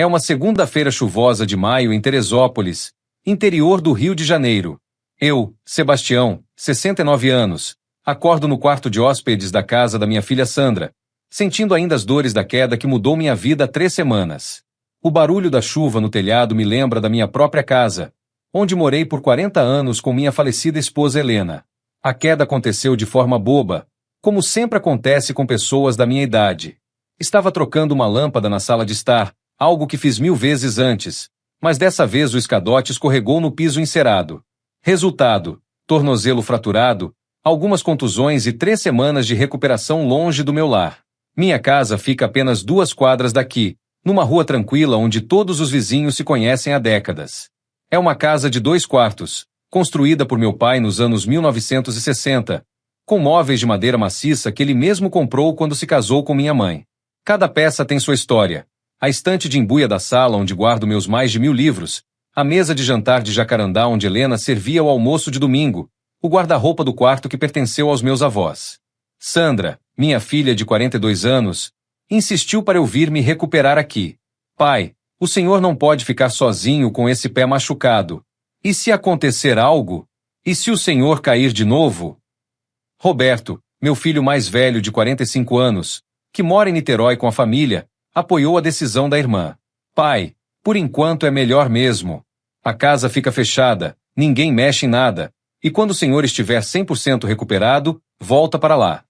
É uma segunda-feira chuvosa de maio em Teresópolis, interior do Rio de Janeiro. Eu, Sebastião, 69 anos, acordo no quarto de hóspedes da casa da minha filha Sandra, sentindo ainda as dores da queda que mudou minha vida há 3 semanas. O barulho da chuva no telhado me lembra da minha própria casa, onde morei por 40 anos com minha falecida esposa Helena. A queda aconteceu de forma boba, como sempre acontece com pessoas da minha idade. Estava trocando uma lâmpada na sala de estar, algo que fiz 1000 vezes antes, mas dessa vez o escadote escorregou no piso encerado. Resultado: tornozelo fraturado, algumas contusões e 3 semanas de recuperação longe do meu lar. Minha casa fica apenas 2 quadras daqui, numa rua tranquila onde todos os vizinhos se conhecem há décadas. É uma casa de 2 quartos, construída por meu pai nos anos 1960, com móveis de madeira maciça que ele mesmo comprou quando se casou com minha mãe. Cada peça tem sua história. A estante de embuia da sala onde guardo meus mais de 1000 livros, a mesa de jantar de jacarandá onde Helena servia o almoço de domingo, o guarda-roupa do quarto que pertenceu aos meus avós. Sandra, minha filha de 42 anos, insistiu para eu vir me recuperar aqui. Pai, o senhor não pode ficar sozinho com esse pé machucado. E se acontecer algo? E se o senhor cair de novo? Roberto, meu filho mais velho de 45 anos, que mora em Niterói com a família, apoiou a decisão da irmã. Pai, por enquanto é melhor mesmo. A casa fica fechada, ninguém mexe em nada, e quando o senhor estiver 100% recuperado, volta para lá.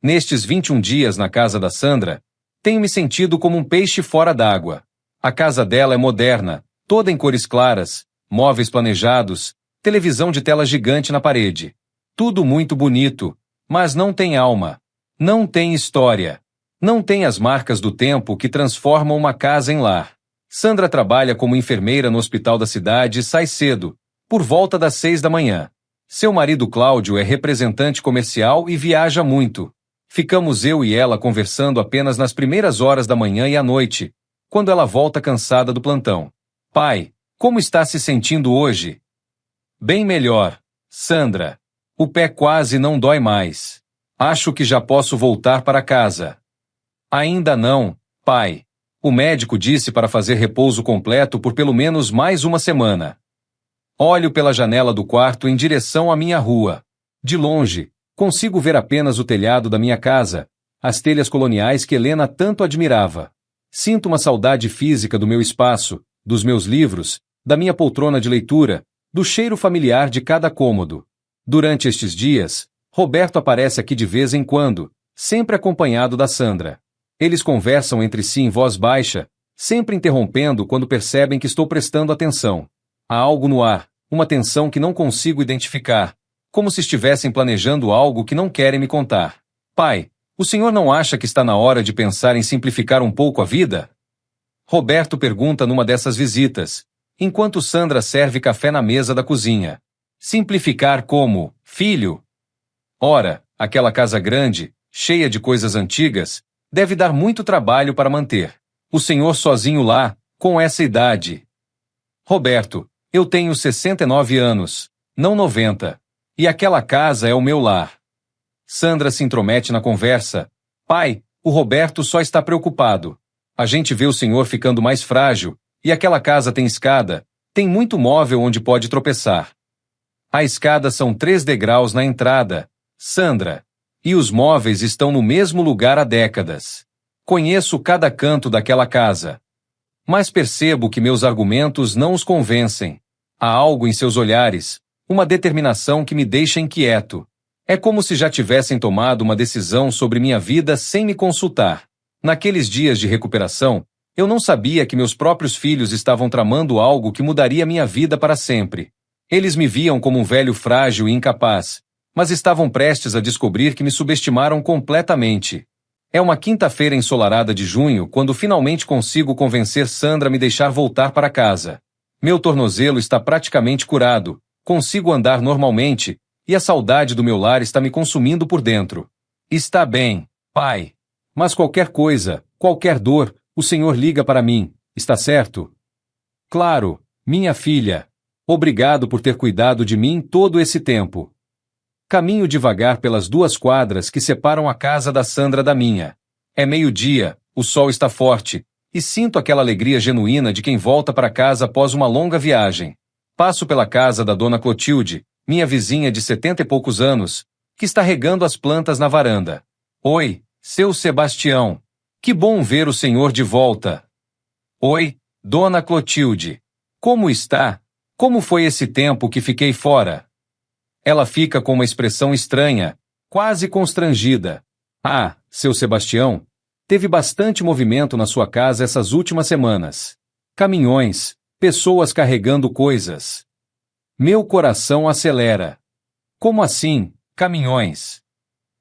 Nestes 21 dias na casa da Sandra, tenho me sentido como um peixe fora d'água. A casa dela é moderna, toda em cores claras, móveis planejados, televisão de tela gigante na parede. Tudo muito bonito, mas não tem alma. Não tem história. Não tem as marcas do tempo que transformam uma casa em lar. Sandra trabalha como enfermeira no hospital da cidade e sai cedo, por volta das 6 da manhã. Seu marido Cláudio é representante comercial e viaja muito. Ficamos eu e ela conversando apenas nas primeiras horas da manhã e à noite, quando ela volta cansada do plantão. Pai, como está se sentindo hoje? Bem melhor, Sandra. O pé quase não dói mais. Acho que já posso voltar para casa. Ainda não, pai. O médico disse para fazer repouso completo por pelo menos mais 1 semana. Olho pela janela do quarto em direção à minha rua. De longe, consigo ver apenas o telhado da minha casa, as telhas coloniais que Helena tanto admirava. Sinto uma saudade física do meu espaço, dos meus livros, da minha poltrona de leitura, do cheiro familiar de cada cômodo. Durante estes dias, Roberto aparece aqui de vez em quando, sempre acompanhado da Sandra. Eles conversam entre si em voz baixa, sempre interrompendo quando percebem que estou prestando atenção. Há algo no ar, uma tensão que não consigo identificar, como se estivessem planejando algo que não querem me contar. Pai, o senhor não acha que está na hora de pensar em simplificar um pouco a vida? Roberto pergunta numa dessas visitas, enquanto Sandra serve café na mesa da cozinha. Simplificar como, filho? Ora, aquela casa grande, cheia de coisas antigas, deve dar muito trabalho para manter. O senhor sozinho lá, com essa idade. Roberto, eu tenho 69 anos, não 90. E aquela casa é o meu lar. Sandra se intromete na conversa. Pai, o Roberto só está preocupado. A gente vê o senhor ficando mais frágil, e aquela casa tem escada, tem muito móvel onde pode tropeçar. A escada são 3 degraus na entrada, Sandra. E os móveis estão no mesmo lugar há décadas. Conheço cada canto daquela casa. Mas percebo que meus argumentos não os convencem. Há algo em seus olhares, uma determinação que me deixa inquieto. É como se já tivessem tomado uma decisão sobre minha vida sem me consultar. Naqueles dias de recuperação, eu não sabia que meus próprios filhos estavam tramando algo que mudaria minha vida para sempre. Eles me viam como um velho frágil e incapaz, mas estavam prestes a descobrir que me subestimaram completamente. É uma quinta-feira ensolarada de junho quando finalmente consigo convencer Sandra a me deixar voltar para casa. Meu tornozelo está praticamente curado, consigo andar normalmente, e a saudade do meu lar está me consumindo por dentro. Está bem, pai. Mas qualquer coisa, qualquer dor, o senhor liga para mim, está certo? Claro, minha filha. Obrigado por ter cuidado de mim todo esse tempo. Caminho devagar pelas 2 quadras que separam a casa da Sandra da minha. É meio-dia, o sol está forte, e sinto aquela alegria genuína de quem volta para casa após uma longa viagem. Passo pela casa da dona Clotilde, minha vizinha de 70 e poucos anos, que está regando as plantas na varanda. Oi, seu Sebastião. Que bom ver o senhor de volta. Oi, dona Clotilde. Como está? Como foi esse tempo que fiquei fora? Ela fica com uma expressão estranha, quase constrangida. Ah, seu Sebastião, teve bastante movimento na sua casa essas últimas semanas. Caminhões, pessoas carregando coisas. Meu coração acelera. Como assim, caminhões?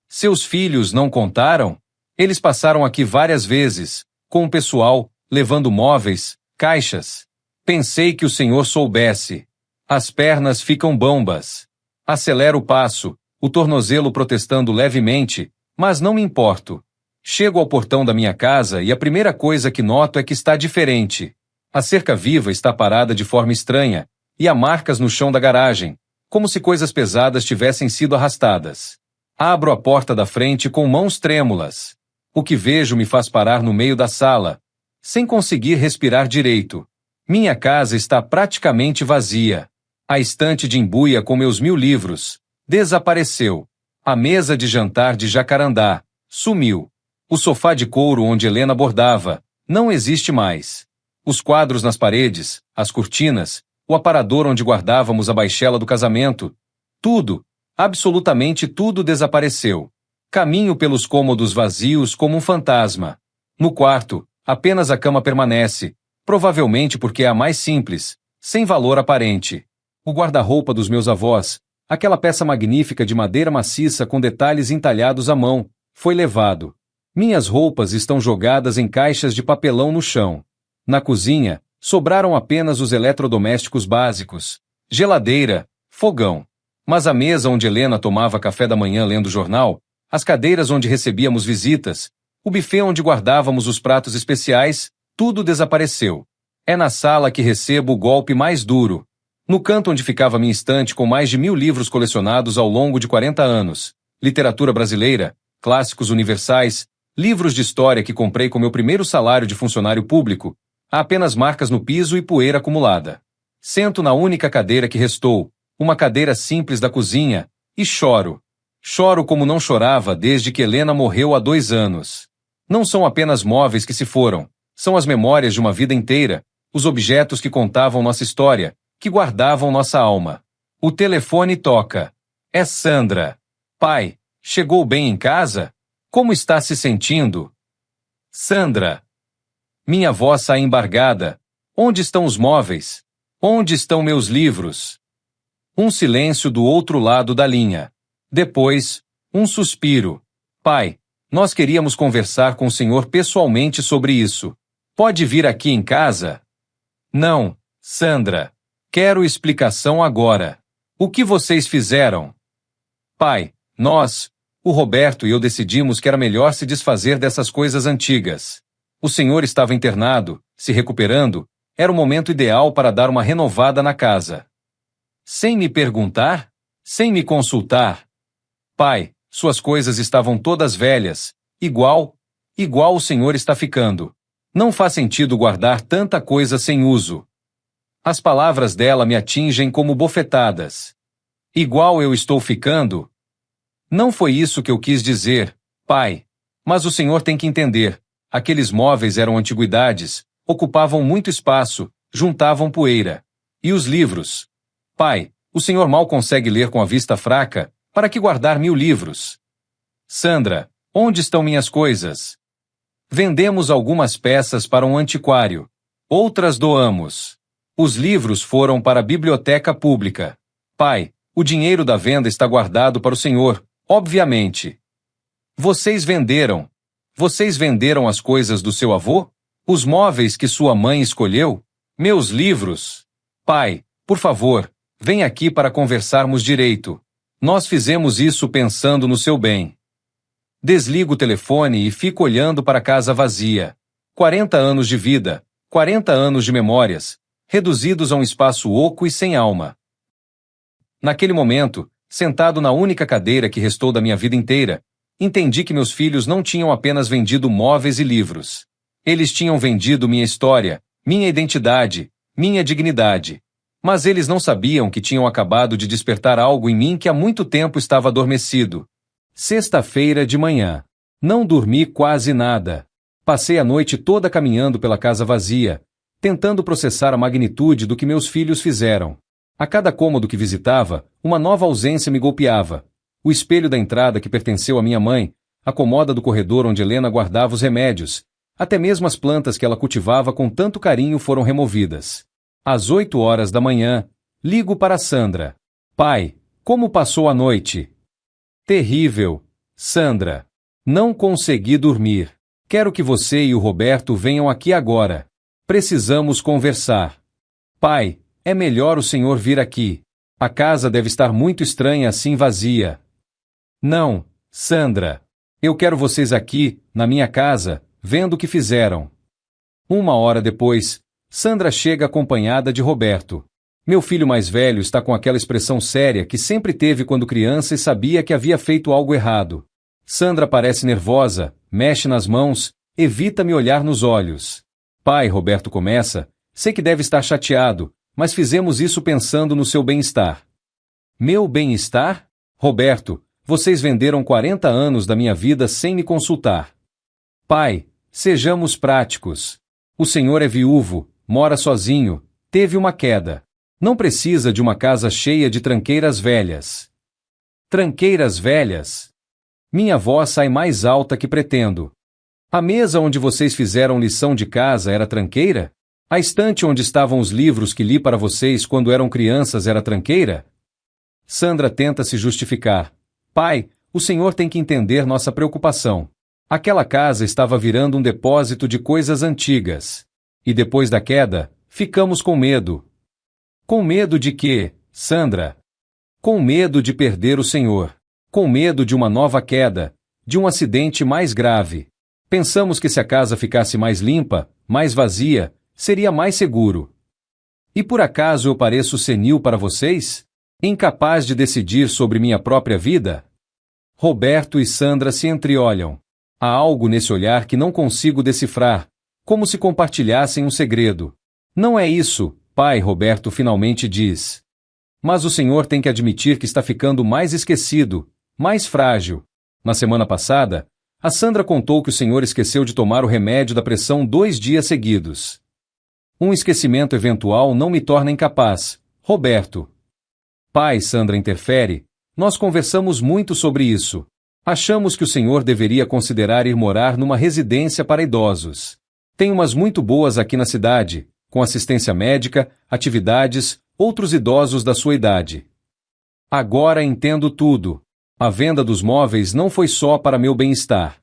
Seus filhos não contaram? Eles passaram aqui várias vezes, com o pessoal, levando móveis, caixas. Pensei que o senhor soubesse. As pernas ficam bambas. Acelero o passo, o tornozelo protestando levemente, mas não me importo. Chego ao portão da minha casa e a primeira coisa que noto é que está diferente. A cerca viva está parada de forma estranha, e há marcas no chão da garagem, como se coisas pesadas tivessem sido arrastadas. Abro a porta da frente com mãos trêmulas. O que vejo me faz parar no meio da sala, sem conseguir respirar direito. Minha casa está praticamente vazia. A estante de embuia com meus 1000 livros desapareceu. A mesa de jantar de jacarandá sumiu. O sofá de couro onde Helena bordava não existe mais. Os quadros nas paredes, as cortinas, o aparador onde guardávamos a baixela do casamento, tudo, absolutamente tudo desapareceu. Caminho pelos cômodos vazios como um fantasma. No quarto, apenas a cama permanece, provavelmente porque é a mais simples, sem valor aparente. O guarda-roupa dos meus avós, aquela peça magnífica de madeira maciça com detalhes entalhados à mão, foi levado. Minhas roupas estão jogadas em caixas de papelão no chão. Na cozinha, sobraram apenas os eletrodomésticos básicos, geladeira, fogão. Mas a mesa onde Helena tomava café da manhã lendo jornal, as cadeiras onde recebíamos visitas, o buffet onde guardávamos os pratos especiais, tudo desapareceu. É na sala que recebo o golpe mais duro. No canto onde ficava minha estante com mais de 1000 livros colecionados ao longo de 40 anos, literatura brasileira, clássicos universais, livros de história que comprei com meu primeiro salário de funcionário público, há apenas marcas no piso e poeira acumulada. Sento na única cadeira que restou, uma cadeira simples da cozinha, e choro. Choro como não chorava desde que Helena morreu há 2 anos. Não são apenas móveis que se foram, são as memórias de uma vida inteira, os objetos que contavam nossa história, que guardavam nossa alma. O telefone toca. É Sandra. Pai, chegou bem em casa? Como está se sentindo? Sandra. Minha voz sai embargada. Onde estão os móveis? Onde estão meus livros? Um silêncio do outro lado da linha. Depois, um suspiro. Pai, nós queríamos conversar com o senhor pessoalmente sobre isso. Pode vir aqui em casa? Não, Sandra. Quero explicação agora. O que vocês fizeram? Pai, o Roberto e eu decidimos que era melhor se desfazer dessas coisas antigas. O senhor estava internado, se recuperando, era o momento ideal para dar uma renovada na casa. Sem me perguntar? Sem me consultar? Pai, suas coisas estavam todas velhas, igual o senhor está ficando. Não faz sentido guardar tanta coisa sem uso. As palavras dela me atingem como bofetadas. Igual eu estou ficando? Não foi isso que eu quis dizer, pai. Mas o senhor tem que entender. Aqueles móveis eram antiguidades, ocupavam muito espaço, juntavam poeira. E os livros? Pai, o senhor mal consegue ler com a vista fraca, para que guardar 1000 livros? Sandra, onde estão minhas coisas? Vendemos algumas peças para um antiquário. Outras doamos. Os livros foram para a biblioteca pública. Pai, o dinheiro da venda está guardado para o senhor, obviamente. Vocês venderam as coisas do seu avô? Os móveis que sua mãe escolheu? Meus livros? Pai, por favor, vem aqui para conversarmos direito. Nós fizemos isso pensando no seu bem. Desligo o telefone e fico olhando para a casa vazia. 40 anos de vida, 40 anos de memórias, reduzidos a um espaço oco e sem alma. Naquele momento, sentado na única cadeira que restou da minha vida inteira, entendi que meus filhos não tinham apenas vendido móveis e livros. Eles tinham vendido minha história, minha identidade, minha dignidade. Mas eles não sabiam que tinham acabado de despertar algo em mim que há muito tempo estava adormecido. Sexta-feira de manhã. Não dormi quase nada. Passei a noite toda caminhando pela casa vazia, tentando processar a magnitude do que meus filhos fizeram. A cada cômodo que visitava, uma nova ausência me golpeava. O espelho da entrada que pertenceu à minha mãe, a comoda do corredor onde Helena guardava os remédios, até mesmo as plantas que ela cultivava com tanto carinho foram removidas. Às 8 horas da manhã, ligo para Sandra. Pai, como passou a noite? Terrível, Sandra. Não consegui dormir. Quero que você e o Roberto venham aqui agora. Precisamos conversar. Pai, é melhor o senhor vir aqui. A casa deve estar muito estranha assim vazia. Não, Sandra. Eu quero vocês aqui, na minha casa, vendo o que fizeram. 1 hora depois, Sandra chega acompanhada de Roberto. Meu filho mais velho está com aquela expressão séria que sempre teve quando criança e sabia que havia feito algo errado. Sandra parece nervosa, mexe nas mãos, evita me olhar nos olhos. Pai, Roberto começa, sei que deve estar chateado, mas fizemos isso pensando no seu bem-estar. Meu bem-estar? Roberto, vocês venderam 40 anos da minha vida sem me consultar. Pai, sejamos práticos. O senhor é viúvo, mora sozinho, teve uma queda. Não precisa de uma casa cheia de tranqueiras velhas. Tranqueiras velhas? Minha voz sai mais alta que pretendo. A mesa onde vocês fizeram lição de casa era tranqueira? A estante onde estavam os livros que li para vocês quando eram crianças era tranqueira? Sandra tenta se justificar. Pai, o senhor tem que entender nossa preocupação. Aquela casa estava virando um depósito de coisas antigas. E depois da queda, ficamos com medo. Com medo de quê, Sandra? Com medo de perder o senhor. Com medo de uma nova queda, de um acidente mais grave. Pensamos que se a casa ficasse mais limpa, mais vazia, seria mais seguro. E por acaso eu pareço senil para vocês? Incapaz de decidir sobre minha própria vida? Roberto e Sandra se entreolham. Há algo nesse olhar que não consigo decifrar, como se compartilhassem um segredo. Não é isso, pai, Roberto finalmente diz. Mas o senhor tem que admitir que está ficando mais esquecido, mais frágil. Na semana passada, a Sandra contou que o senhor esqueceu de tomar o remédio da pressão 2 dias seguidos. Um esquecimento eventual não me torna incapaz, Roberto. Pai, Sandra interfere, nós conversamos muito sobre isso. Achamos que o senhor deveria considerar ir morar numa residência para idosos. Tem umas muito boas aqui na cidade, com assistência médica, atividades, outros idosos da sua idade. Agora entendo tudo. A venda dos móveis não foi só para meu bem-estar.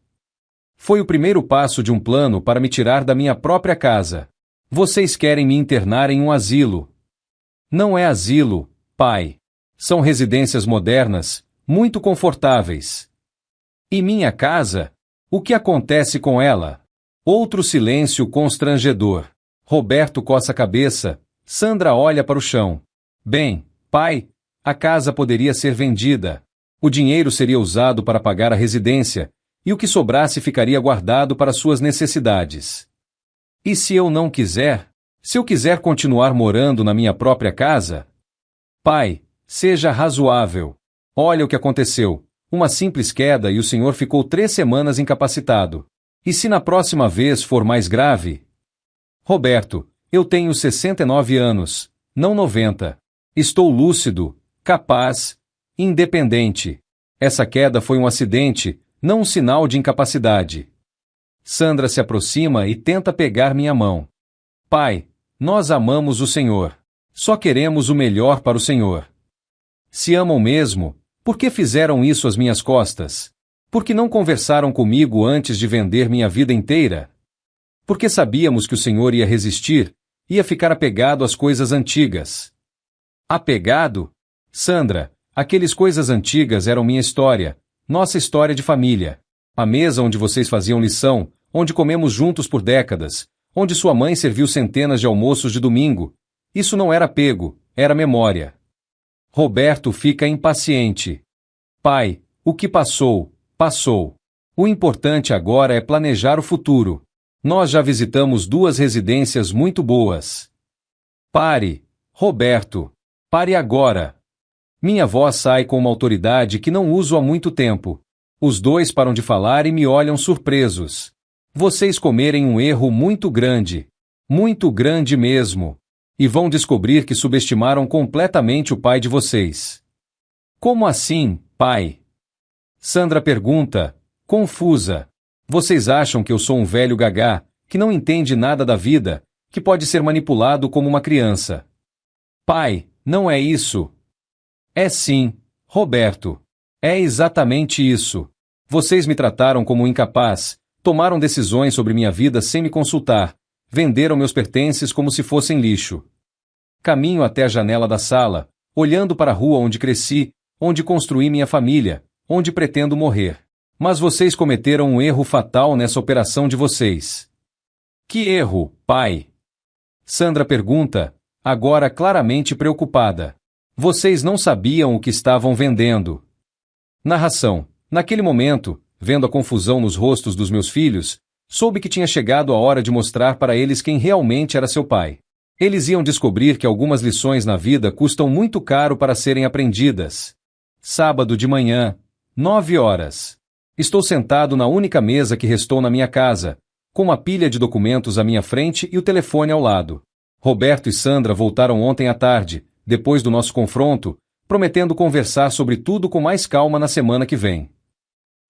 Foi o primeiro passo de um plano para me tirar da minha própria casa. Vocês querem me internar em um asilo. Não é asilo, pai. São residências modernas, muito confortáveis. E minha casa? O que acontece com ela? Outro silêncio constrangedor. Roberto coça a cabeça, Sandra olha para o chão. Bem, pai, a casa poderia ser vendida. O dinheiro seria usado para pagar a residência, e o que sobrasse ficaria guardado para suas necessidades. E se eu não quiser? Se eu quiser continuar morando na minha própria casa? Pai, seja razoável. Olha o que aconteceu. Uma simples queda e o senhor ficou 3 semanas incapacitado. E se na próxima vez for mais grave? Roberto, eu tenho 69 anos, não 90. Estou lúcido, capaz, independente. Essa queda foi um acidente, não um sinal de incapacidade. Sandra se aproxima e tenta pegar minha mão. Pai, nós amamos o senhor. Só queremos o melhor para o senhor. Se amam mesmo, por que fizeram isso às minhas costas? Por que não conversaram comigo antes de vender minha vida inteira? Porque sabíamos que o senhor ia resistir, ia ficar apegado às coisas antigas. Apegado? Sandra, aqueles coisas antigas eram minha história, nossa história de família. A mesa onde vocês faziam lição, onde comemos juntos por décadas, onde sua mãe serviu centenas de almoços de domingo. Isso não era apego, era memória. Roberto fica impaciente. Pai, o que passou, passou. O importante agora é planejar o futuro. Nós já visitamos 2 residências muito boas. Pare, Roberto. Pare agora. Minha voz sai com uma autoridade que não uso há muito tempo. Os 2 param de falar e me olham surpresos. Vocês comerem um erro muito grande mesmo, e vão descobrir que subestimaram completamente o pai de vocês. Como assim, pai? Sandra pergunta, confusa. Vocês acham que eu sou um velho gagá, que não entende nada da vida, que pode ser manipulado como uma criança? Pai, não é isso. É sim, Roberto. É exatamente isso. Vocês me trataram como um incapaz, tomaram decisões sobre minha vida sem me consultar, venderam meus pertences como se fossem lixo. Caminho até a janela da sala, olhando para a rua onde cresci, onde construí minha família, onde pretendo morrer. Mas vocês cometeram um erro fatal nessa operação de vocês. Que erro, pai? Sandra pergunta, agora claramente preocupada. Vocês não sabiam o que estavam vendendo. Narração. Naquele momento, vendo a confusão nos rostos dos meus filhos, soube que tinha chegado a hora de mostrar para eles quem realmente era seu pai. Eles iam descobrir que algumas lições na vida custam muito caro para serem aprendidas. Sábado de manhã, 9 horas. Estou sentado na única mesa que restou na minha casa, com uma pilha de documentos à minha frente e o telefone ao lado. Roberto e Sandra voltaram ontem à tarde, depois do nosso confronto, prometendo conversar sobre tudo com mais calma na semana que vem.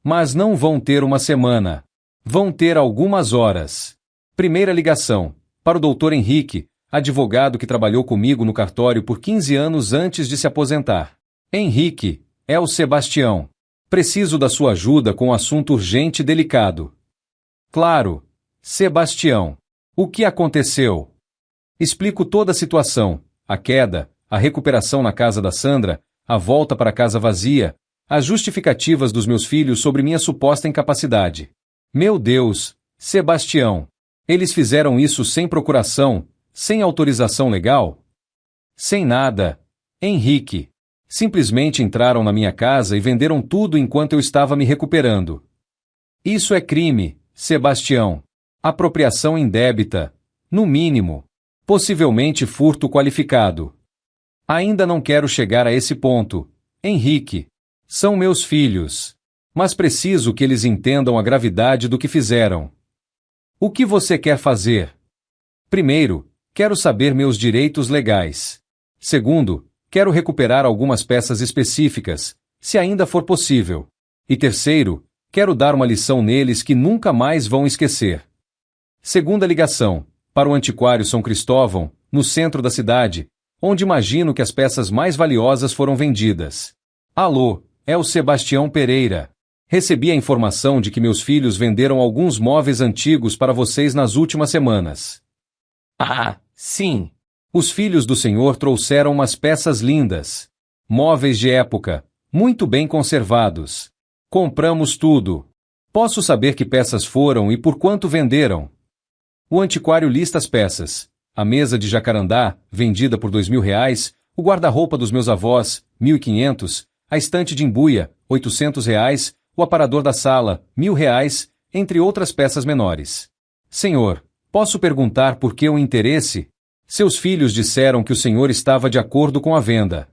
Mas não vão ter uma semana. Vão ter algumas horas. Primeira ligação, para o Dr. Henrique, advogado que trabalhou comigo no cartório por 15 anos antes de se aposentar. Henrique, é o Sebastião. Preciso da sua ajuda com um assunto urgente e delicado. Claro, Sebastião. O que aconteceu? Explico toda a situação, a queda, a recuperação na casa da Sandra, a volta para a casa vazia, as justificativas dos meus filhos sobre minha suposta incapacidade. Meu Deus, Sebastião. Eles fizeram isso sem procuração, sem autorização legal? Sem nada. Henrique. Simplesmente entraram na minha casa e venderam tudo enquanto eu estava me recuperando. Isso é crime, Sebastião. Apropriação indébita. No mínimo. Possivelmente furto qualificado. Ainda não quero chegar a esse ponto. Henrique. São meus filhos. Mas preciso que eles entendam a gravidade do que fizeram. O que você quer fazer? Primeiro, quero saber meus direitos legais. Segundo, quero recuperar algumas peças específicas, se ainda for possível. E terceiro, quero dar uma lição neles que nunca mais vão esquecer. Segunda ligação, para o Antiquário São Cristóvão, no centro da cidade, onde imagino que as peças mais valiosas foram vendidas. Alô, é o Sebastião Pereira. Recebi a informação de que meus filhos venderam alguns móveis antigos para vocês nas últimas semanas. Ah, sim. Os filhos do senhor trouxeram umas peças lindas. Móveis de época, muito bem conservados. Compramos tudo. Posso saber que peças foram e por quanto venderam? O antiquário lista as peças. A mesa de jacarandá, vendida por R$ 2.000, o guarda-roupa dos meus avós, 1.500, a estante de embuia, R$ 800, o aparador da sala, R$ 1.000, entre outras peças menores. Senhor, posso perguntar por que o interesse? Seus filhos disseram que o senhor estava de acordo com a venda.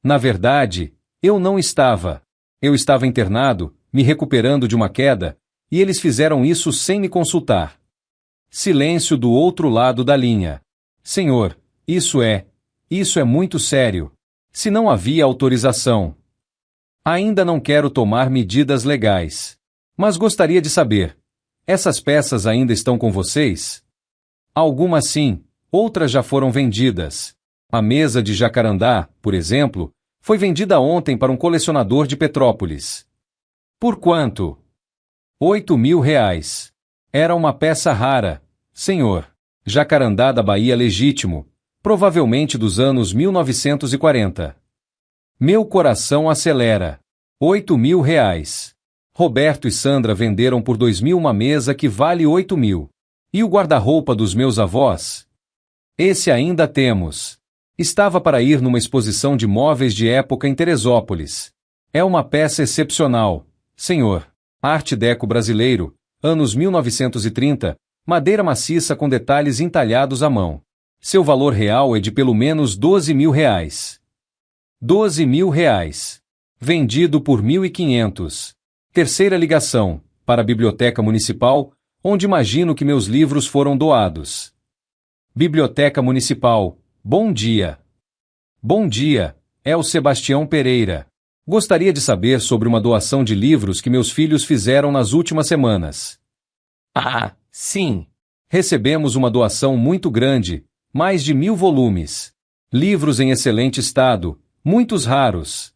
Na verdade, eu não estava. Eu estava internado, me recuperando de uma queda, e eles fizeram isso sem me consultar. Silêncio do outro lado da linha. Senhor, isso é muito sério. Se não havia autorização. Ainda não quero tomar medidas legais. Mas gostaria de saber, essas peças ainda estão com vocês? Algumas sim, outras já foram vendidas. A mesa de jacarandá, por exemplo, foi vendida ontem para um colecionador de Petrópolis. Por quanto? R$ 8.000. Era uma peça rara, senhor. Jacarandá da Bahia legítimo, provavelmente dos anos 1940. Meu coração acelera. R$ 8.000. Roberto e Sandra venderam por 2.000 uma mesa que vale 8.000. E o guarda-roupa dos meus avós? Esse ainda temos. Estava para ir numa exposição de móveis de época em Teresópolis. É uma peça excepcional, senhor. Arte Deco brasileiro, anos 1930, Madeira maciça com detalhes entalhados à mão. Seu valor real é de pelo menos R$ 12.000. R$ 12.000. Vendido por 1.500. Terceira ligação, para a Biblioteca Municipal, onde imagino que meus livros foram doados. Biblioteca Municipal, bom dia. Bom dia, é o Sebastião Pereira. Gostaria de saber sobre uma doação de livros que meus filhos fizeram nas últimas semanas. Ah, sim. Recebemos uma doação muito grande, mais de 1.000 volumes. Livros em excelente estado, muitos raros.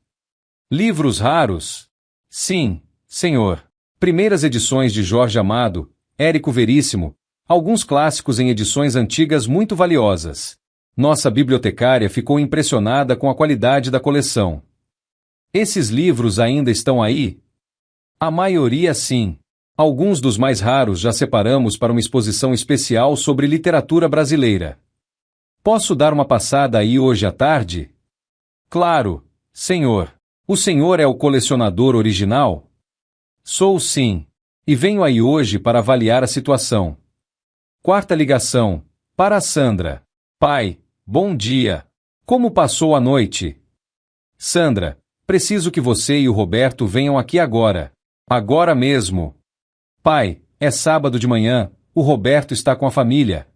Livros raros? Sim, senhor. Primeiras edições de Jorge Amado, Érico Veríssimo, alguns clássicos em edições antigas muito valiosas. Nossa bibliotecária ficou impressionada com a qualidade da coleção. Esses livros ainda estão aí? A maioria sim. Alguns dos mais raros já separamos para uma exposição especial sobre literatura brasileira. Posso dar uma passada aí hoje à tarde? Claro, senhor. O senhor é o colecionador original? Sou sim. E venho aí hoje para avaliar a situação. Quarta ligação, para a Sandra. Pai, bom dia. Como passou a noite? Sandra, preciso que você e o Roberto venham aqui agora. Agora mesmo. Pai, é sábado de manhã, o Roberto está com a família.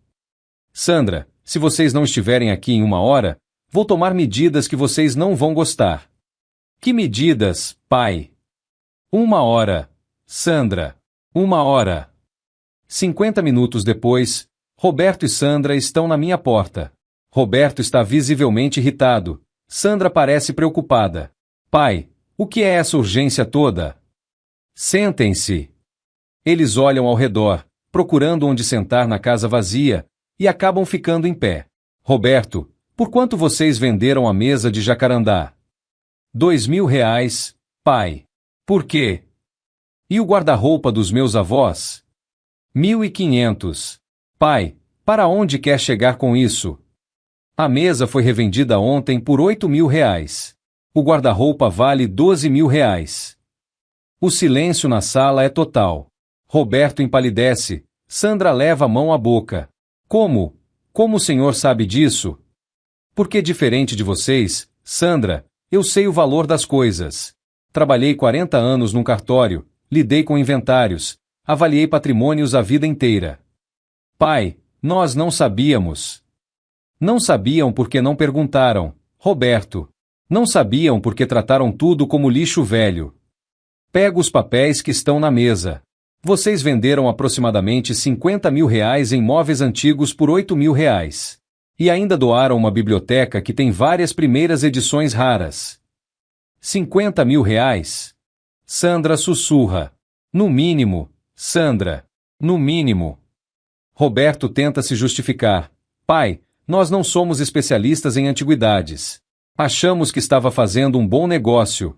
Sandra, se vocês não estiverem aqui em 1 hora, vou tomar medidas que vocês não vão gostar. Que medidas, pai? 1 hora. Sandra, 1 hora. 50 minutos depois, Roberto e Sandra estão na minha porta. Roberto está visivelmente irritado. Sandra parece preocupada. Pai, o que é essa urgência toda? Sentem-se. Eles olham ao redor, procurando onde sentar na casa vazia, e acabam ficando em pé. Roberto, por quanto vocês venderam a mesa de jacarandá? R$ 2.000, pai. Por quê? E o guarda-roupa dos meus avós? 1.500. Pai, para onde quer chegar com isso? A mesa foi revendida ontem por R$ 8.000. O guarda-roupa vale R$ 12.000. O silêncio na sala é total. Roberto empalidece. Sandra leva a mão à boca. Como? Como o senhor sabe disso? Porque diferente de vocês, Sandra, eu sei o valor das coisas. Trabalhei 40 anos num cartório, lidei com inventários, avaliei patrimônios a vida inteira. Pai, nós não sabíamos. Não sabiam porque não perguntaram, Roberto. Não sabiam porque trataram tudo como lixo velho. Pega os papéis que estão na mesa. Vocês venderam aproximadamente R$ 50.000 em móveis antigos por R$ 8.000. E ainda doaram uma biblioteca que tem várias primeiras edições raras. R$ 50.000? Sandra sussurra. No mínimo, Sandra. No mínimo. Roberto tenta se justificar. Pai, nós não somos especialistas em antiguidades. Achamos que estava fazendo um bom negócio.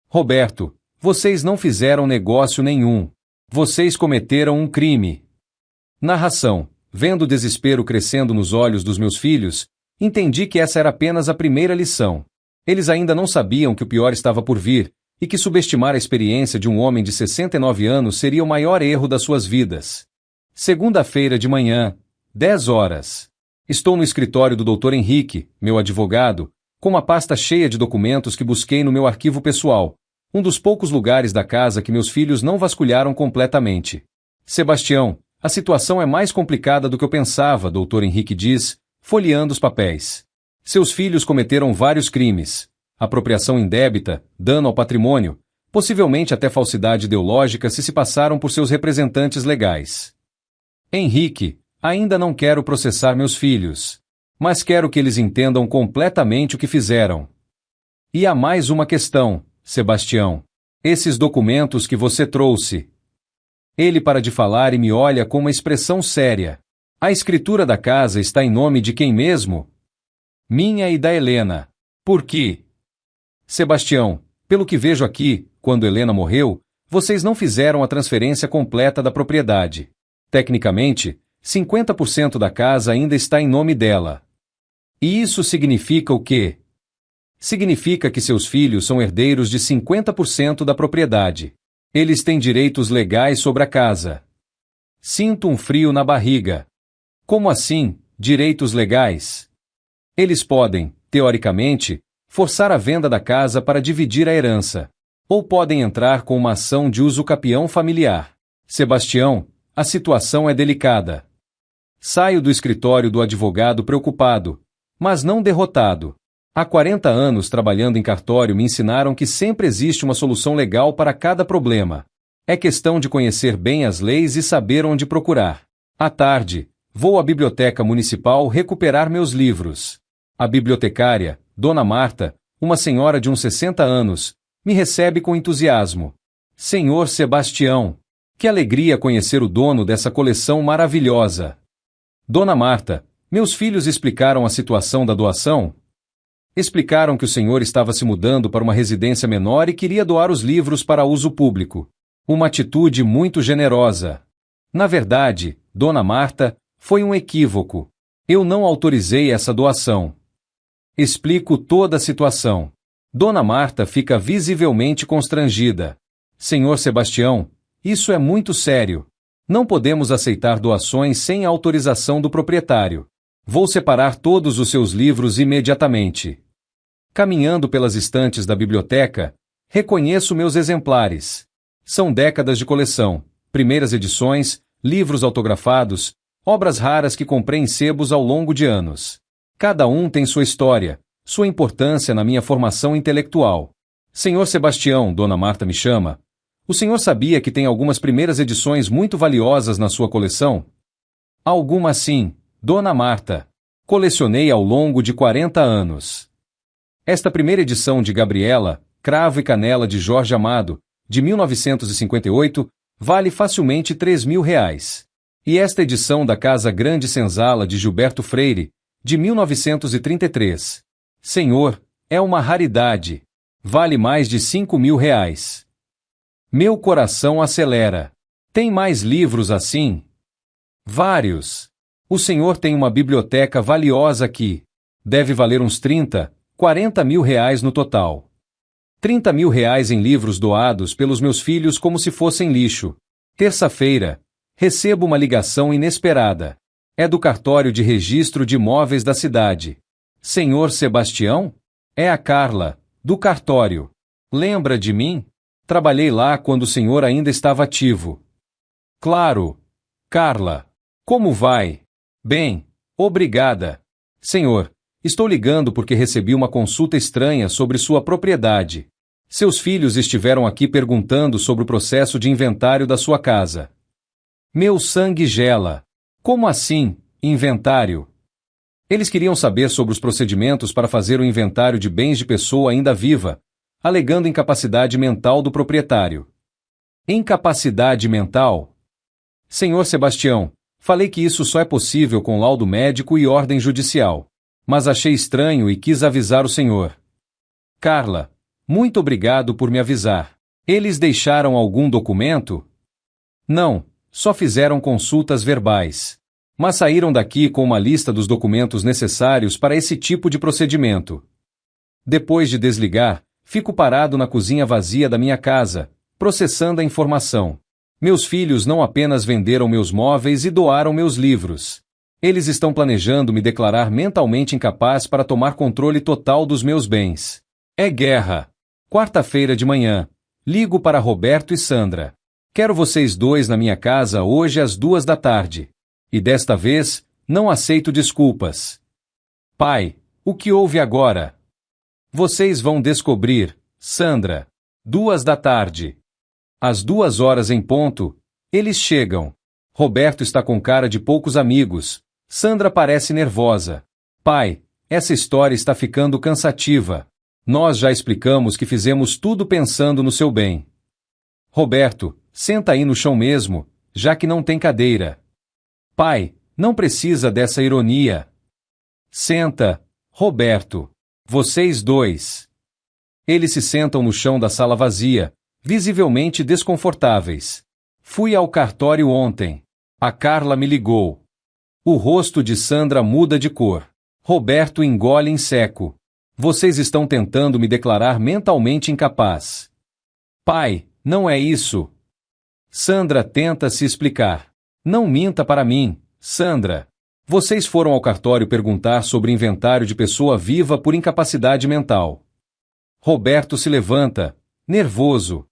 Roberto, vocês não fizeram negócio nenhum. Vocês cometeram um crime. Narração. Vendo o desespero crescendo nos olhos dos meus filhos, entendi que essa era apenas a primeira lição. Eles ainda não sabiam que o pior estava por vir, e que subestimar a experiência de um homem de 69 anos seria o maior erro das suas vidas. Segunda-feira de manhã, 10 horas. Estou no escritório do Dr. Henrique, meu advogado, com uma pasta cheia de documentos que busquei no meu arquivo pessoal, um dos poucos lugares da casa que meus filhos não vasculharam completamente. Sebastião, a situação é mais complicada do que eu pensava, Dr. Henrique diz, folheando os papéis. Seus filhos cometeram vários crimes. Apropriação indébita, dano ao patrimônio, possivelmente até falsidade ideológica se passaram por seus representantes legais. Henrique, ainda não quero processar meus filhos, mas quero que eles entendam completamente o que fizeram. E há mais uma questão, Sebastião. Esses documentos que você trouxe. Ele para de falar e me olha com uma expressão séria. A escritura da casa está em nome de quem mesmo? Minha e da Helena. Por quê? Sebastião, pelo que vejo aqui, quando Helena morreu, vocês não fizeram a transferência completa da propriedade. Tecnicamente, 50% da casa ainda está em nome dela. E isso significa o quê? Significa que seus filhos são herdeiros de 50% da propriedade. Eles têm direitos legais sobre a casa. Sinto um frio na barriga. Como assim, direitos legais? Eles podem, teoricamente, forçar a venda da casa para dividir a herança. Ou podem entrar com uma ação de uso capião familiar. Sebastião, a situação é delicada. Saio do escritório do advogado preocupado, mas não derrotado. Há 40 anos trabalhando em cartório me ensinaram que sempre existe uma solução legal para cada problema. É questão de conhecer bem as leis e saber onde procurar. À tarde, vou à biblioteca municipal recuperar meus livros. A bibliotecária, Dona Marta, uma senhora de uns 60 anos, me recebe com entusiasmo. Senhor Sebastião, que alegria conhecer o dono dessa coleção maravilhosa. Dona Marta, meus filhos explicaram a situação da doação? Explicaram que o senhor estava se mudando para uma residência menor e queria doar os livros para uso público. Uma atitude muito generosa. Na verdade, Dona Marta, foi um equívoco. Eu não autorizei essa doação. Explico toda a situação. Dona Marta fica visivelmente constrangida. Senhor Sebastião, isso é muito sério. Não podemos aceitar doações sem a autorização do proprietário. Vou separar todos os seus livros imediatamente. Caminhando pelas estantes da biblioteca, reconheço meus exemplares. São décadas de coleção, primeiras edições, livros autografados, obras raras que comprei em sebos ao longo de anos. Cada um tem sua história, sua importância na minha formação intelectual. Senhor Sebastião, Dona Marta me chama. O senhor sabia que tem algumas primeiras edições muito valiosas na sua coleção? Algumas sim, Dona Marta. Colecionei ao longo de 40 anos. Esta primeira edição de Gabriela, Cravo e Canela de Jorge Amado, de 1958, vale facilmente R$3.000. E esta edição da Casa Grande Senzala de Gilberto Freire, de 1933. Senhor, é uma raridade. Vale mais de R$5.000. Meu coração acelera. Tem mais livros assim? Vários. O senhor tem uma biblioteca valiosa aqui. Deve valer uns 30, 40 mil reais no total. 30 mil reais em livros doados pelos meus filhos como se fossem lixo. Terça-feira, recebo uma ligação inesperada. É do cartório de registro de imóveis da cidade. Senhor Sebastião? É a Carla, do cartório. Lembra de mim? Trabalhei lá quando o senhor ainda estava ativo. Claro. Carla. Como vai? Bem, obrigada. Senhor, estou ligando porque recebi uma consulta estranha sobre sua propriedade. Seus filhos estiveram aqui perguntando sobre o processo de inventário da sua casa. Meu sangue gela. Como assim, inventário? Eles queriam saber sobre os procedimentos para fazer o inventário de bens de pessoa ainda viva, alegando incapacidade mental do proprietário. Incapacidade mental? Senhor Sebastião, falei que isso só é possível com laudo médico e ordem judicial. Mas achei estranho e quis avisar o senhor. Carla, muito obrigado por me avisar. Eles deixaram algum documento? Não, só fizeram consultas verbais. Mas saíram daqui com uma lista dos documentos necessários para esse tipo de procedimento. Depois de desligar, fico parado na cozinha vazia da minha casa, processando a informação. Meus filhos não apenas venderam meus móveis e doaram meus livros. Eles estão planejando me declarar mentalmente incapaz para tomar controle total dos meus bens. É guerra. Quarta-feira de manhã. Ligo para Roberto e Sandra. Quero vocês dois na minha casa hoje às 14h. E desta vez, não aceito desculpas. Pai, o que houve agora? Vocês vão descobrir, Sandra. 14h. Às 2h em ponto, eles chegam. Roberto está com cara de poucos amigos. Sandra parece nervosa. Pai, essa história está ficando cansativa. Nós já explicamos que fizemos tudo pensando no seu bem. Roberto, senta aí no chão mesmo, já que não tem cadeira. Pai, não precisa dessa ironia. Senta, Roberto. Vocês dois. Eles se sentam no chão da sala vazia, visivelmente desconfortáveis. Fui ao cartório ontem. A Carla me ligou. O rosto de Sandra muda de cor. Roberto engole em seco. Vocês estão tentando me declarar mentalmente incapaz. Pai, não é isso. Sandra tenta se explicar. Não minta para mim, Sandra. Vocês foram ao cartório perguntar sobre inventário de pessoa viva por incapacidade mental. Roberto se levanta, nervoso.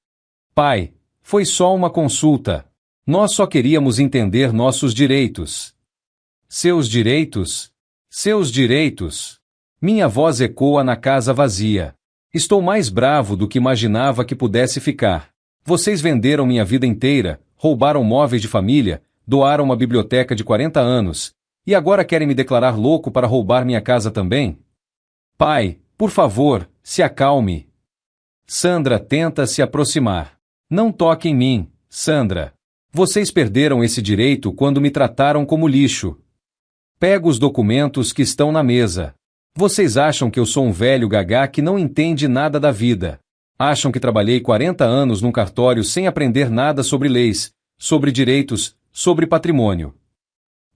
Pai, foi só uma consulta. Nós só queríamos entender nossos direitos. Seus direitos? Seus direitos? Minha voz ecoa na casa vazia. Estou mais bravo do que imaginava que pudesse ficar. Vocês venderam minha vida inteira, roubaram móveis de família, doaram uma biblioteca de 40 anos, e agora querem me declarar louco para roubar minha casa também? Pai, por favor, se acalme. Sandra tenta se aproximar. Não toque em mim, Sandra. Vocês perderam esse direito quando me trataram como lixo. Pega os documentos que estão na mesa. Vocês acham que eu sou um velho gagá que não entende nada da vida. Acham que trabalhei 40 anos num cartório sem aprender nada sobre leis, sobre direitos, sobre patrimônio.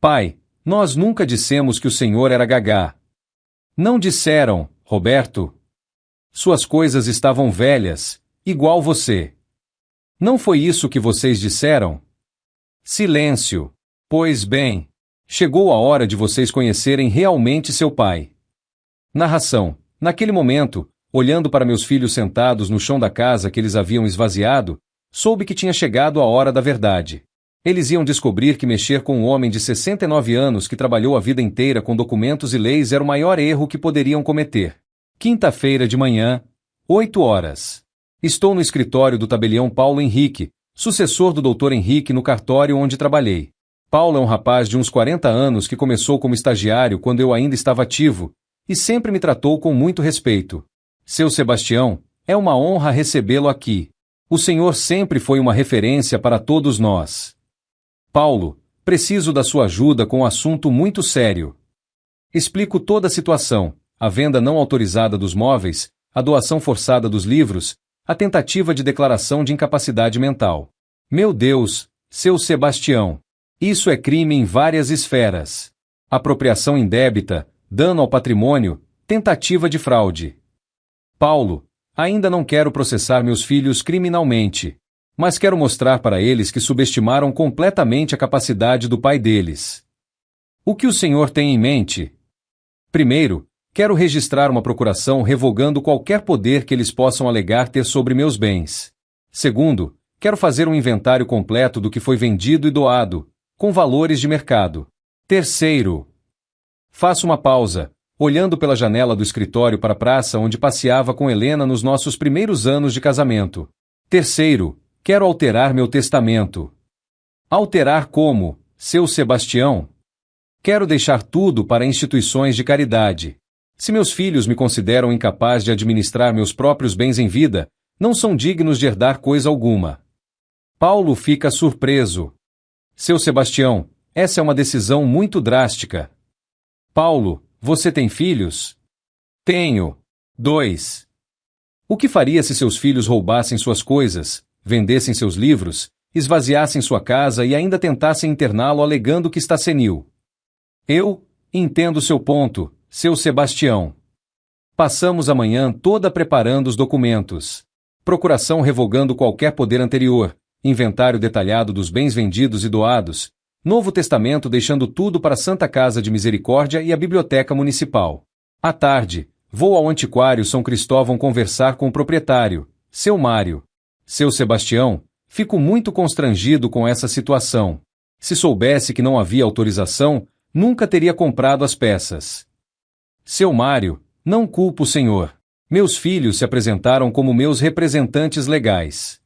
Pai, nós nunca dissemos que o senhor era gagá. Não disseram, Roberto. Suas coisas estavam velhas, igual você. Não foi isso que vocês disseram? Silêncio. Pois bem, chegou a hora de vocês conhecerem realmente seu pai. Narração. Naquele momento, olhando para meus filhos sentados no chão da casa que eles haviam esvaziado, soube que tinha chegado a hora da verdade. Eles iam descobrir que mexer com um homem de 69 anos que trabalhou a vida inteira com documentos e leis era o maior erro que poderiam cometer. Quinta-feira de manhã, 8 horas. Estou no escritório do tabelião Paulo Henrique, sucessor do Dr. Henrique no cartório onde trabalhei. Paulo é um rapaz de uns 40 anos que começou como estagiário quando eu ainda estava ativo, e sempre me tratou com muito respeito. Seu Sebastião, é uma honra recebê-lo aqui. O senhor sempre foi uma referência para todos nós. Paulo, preciso da sua ajuda com um assunto muito sério. Explico toda a situação, a venda não autorizada dos móveis, a doação forçada dos livros, a tentativa de declaração de incapacidade mental. Meu Deus, seu Sebastião! Isso é crime em várias esferas. Apropriação indébita, dano ao patrimônio, tentativa de fraude. Paulo, ainda não quero processar meus filhos criminalmente, mas quero mostrar para eles que subestimaram completamente a capacidade do pai deles. O que o senhor tem em mente? Primeiro, quero registrar uma procuração revogando qualquer poder que eles possam alegar ter sobre meus bens. Segundo, quero fazer um inventário completo do que foi vendido e doado, com valores de mercado. Terceiro, faço uma pausa, olhando pela janela do escritório para a praça onde passeava com Helena nos nossos primeiros anos de casamento. Terceiro, quero alterar meu testamento. Alterar como, seu Sebastião? Quero deixar tudo para instituições de caridade. Se meus filhos me consideram incapaz de administrar meus próprios bens em vida, não são dignos de herdar coisa alguma. Paulo fica surpreso. Seu Sebastião, essa é uma decisão muito drástica. Paulo, você tem filhos? Tenho. 2. O que faria se seus filhos roubassem suas coisas, vendessem seus livros, esvaziassem sua casa e ainda tentassem interná-lo alegando que está senil? Eu entendo seu ponto, seu Sebastião. Passamos a manhã toda preparando os documentos. Procuração revogando qualquer poder anterior, inventário detalhado dos bens vendidos e doados, Novo Testamento deixando tudo para a Santa Casa de Misericórdia e a Biblioteca Municipal. À tarde, vou ao Antiquário São Cristóvão conversar com o proprietário, seu Mário. Seu Sebastião, fico muito constrangido com essa situação. Se soubesse que não havia autorização, nunca teria comprado as peças. Seu Mário, não culpo o senhor. Meus filhos se apresentaram como meus representantes legais.